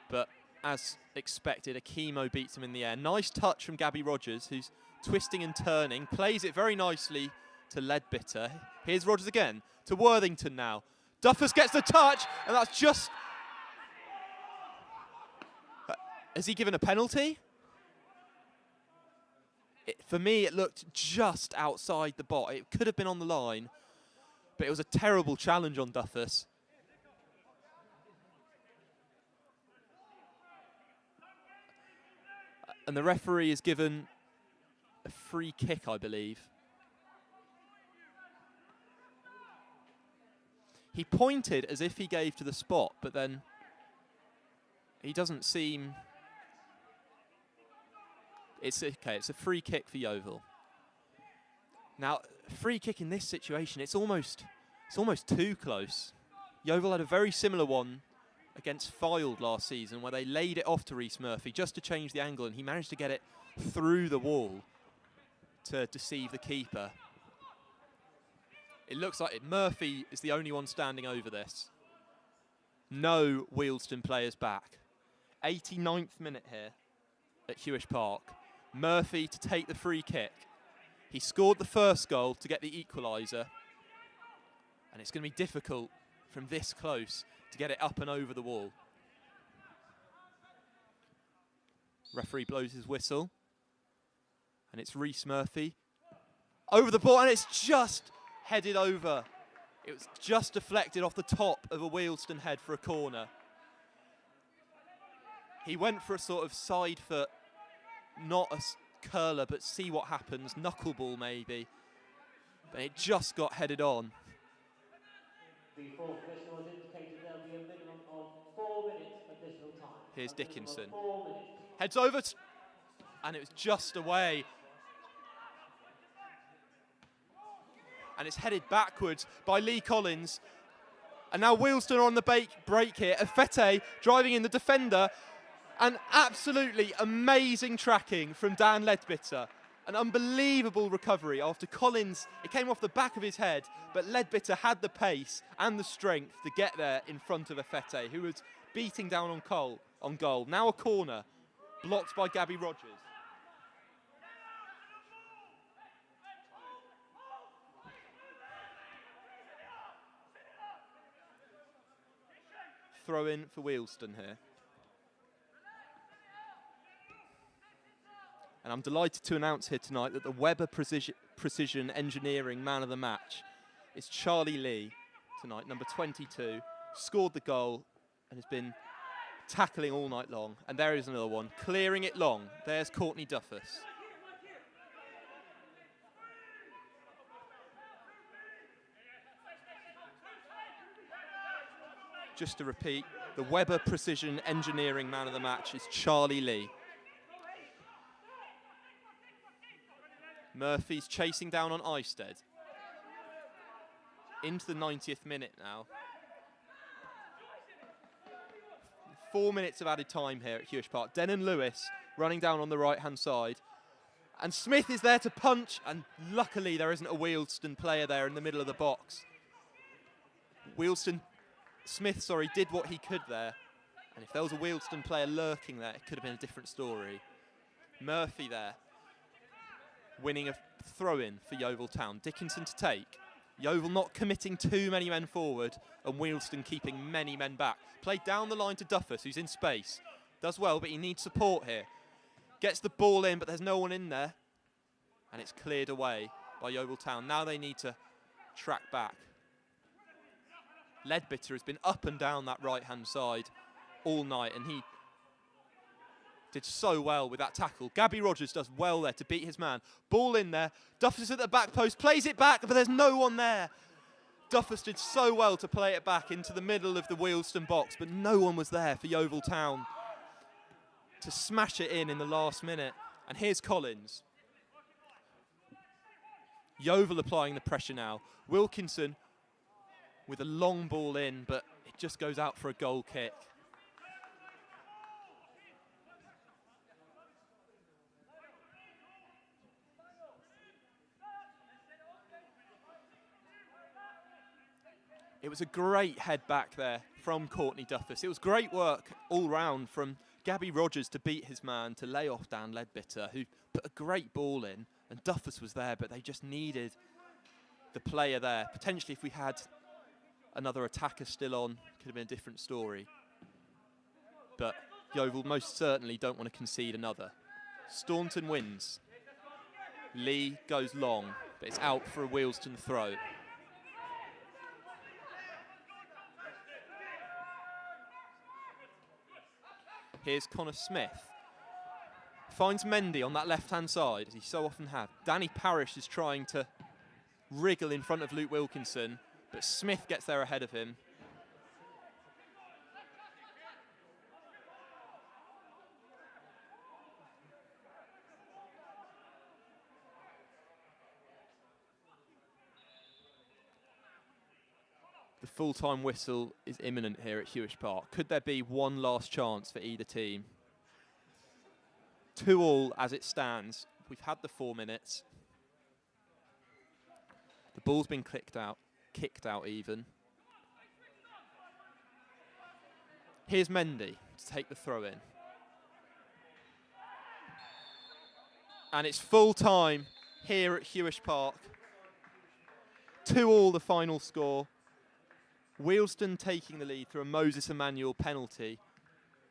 S1: but as expected, Akimo beats him in the air. Nice touch from Gabby Rogers, who's twisting and turning. Plays it very nicely to Ledbetter. Here's Rogers again to Worthington now. Duffus gets the touch, and that's just... Has he given a penalty? For me, it looked just outside the box. It could have been on the line, but it was a terrible challenge on Duffus. And the referee has given a free kick, I believe. He pointed as if he gave to the spot, but then he doesn't seem... It's okay, it's a free kick for Yeovil. Now, free kick in this situation, it's almost too close. Yeovil had a very similar one against Fylde last season, where they laid it off to Rhys Murphy just to change the angle, and he managed to get it through the wall to deceive the keeper. It looks like Murphy is the only one standing over this. No Wealdstone players back. 89th minute here at Hewish Park. Murphy to take the free kick. He scored the first goal to get the equaliser, and it's going to be difficult from this close to get it up and over the wall. Referee blows his whistle, and it's Rhys Murphy over the ball, and it's just headed over. It was just deflected off the top of a Wealdstone head for a corner. He went for a sort of side foot, not a curler, but see what happens, knuckleball maybe. But it just got headed on.
S2: The fourth official has indicated there'll be a minimum of 4 minutes additional time.
S1: Here's Dickinson. Heads over, and it was just away. And it's headed backwards by Lee Collins. And now Wealdstone are on the break here. Afete driving in the defender. And absolutely amazing tracking from Dan Leadbitter. An unbelievable recovery after Collins, it came off the back of his head, but Leadbitter had the pace and the strength to get there in front of Afete, who was beating down on goal. Now a corner, blocked by Gabby Rogers. Throw in for Wealdstone here. And I'm delighted to announce here tonight that the Weber Precision Engineering Man of the Match is Charlie Lee tonight, number 22. Scored the goal and has been tackling all night long. And there is another one, clearing it long. There's Courtney Duffus. Just to repeat, the Weber Precision Engineering Man of the Match is Charlie Lee. Murphy's chasing down on Eisted. Into the 90th minute now. 4 minutes of added time here at Hewish Park. Denon Lewis running down on the right-hand side. And Smith is there to punch, and luckily there isn't a Wealdstone player there in the middle of the box. Smith did what he could there. And if there was a Wealdstone player lurking there, it could have been a different story. Murphy there, winning a throw-in for Yeovil Town. Dickinson to take. Yeovil not committing too many men forward, and Wealdstone keeping many men back. Played down the line to Duffus, who's in space. Does well, but he needs support here. Gets the ball in, but there's no one in there. And it's cleared away by Yeovil Town. Now they need to track back. Leadbitter has been up and down that right-hand side all night, and he did so well with that tackle. Gabby Rogers does well there to beat his man. Ball in there. Duffus at the back post, plays it back, but there's no one there. Duffus did so well to play it back into the middle of the Wealdstone box, but no one was there for Yeovil Town to smash it in the last minute. And here's Collins. Yeovil applying the pressure now. Wilkinson with a long ball in, but it just goes out for a goal kick. It was a great head back there from Courtney Duffus. It was great work all round from Gabby Rogers to beat his man, to lay off Dan Leadbitter, who put a great ball in, and Duffus was there, but they just needed the player there. Potentially, if we had another attacker still on, could have been a different story. But Yeovil most certainly don't want to concede another. Staunton wins. Lee goes long, but it's out for a Wealdstone throw. Here's Connor Smith. Finds Mendy on that left-hand side, as he so often has. Danny Parrish is trying to wriggle in front of Luke Wilkinson, but Smith gets there ahead of him. The full-time whistle is imminent here at Hewish Park. Could there be one last chance for either team? 2-2 as it stands. We've had the 4 minutes. The ball's been kicked out even. Here's Mendy to take the throw in. And it's full time here at Hewish Park. 2-2 the final score. Wealdstone taking the lead through a Moses Emmanuel penalty.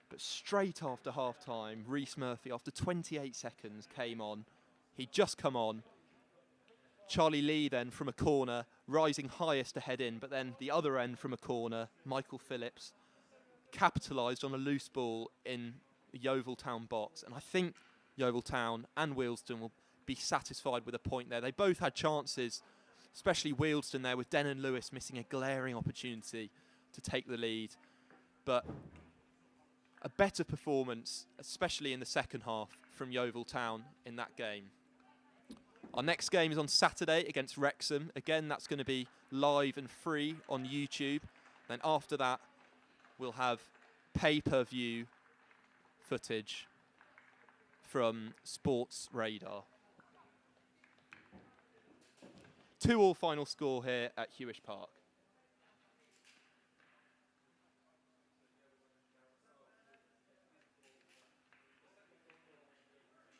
S1: But straight after half-time, Rhys Murphy, after 28 seconds, came on. He'd just come on. Charlie Lee then from a corner, rising highest to head in, but then the other end from a corner, Michael Phillips capitalised on a loose ball in the Yeovil Town box. And I think Yeovil Town and Wealdstone will be satisfied with a point there. They both had chances, especially Wealdstone there with Denon Lewis missing a glaring opportunity to take the lead. But a better performance, especially in the second half, from Yeovil Town in that game. Our next game is on Saturday against Wrexham. Again, that's going to be live and free on YouTube. Then after that, we'll have pay-per-view footage from Sports Radar. 2-2 final score here at Hewish Park.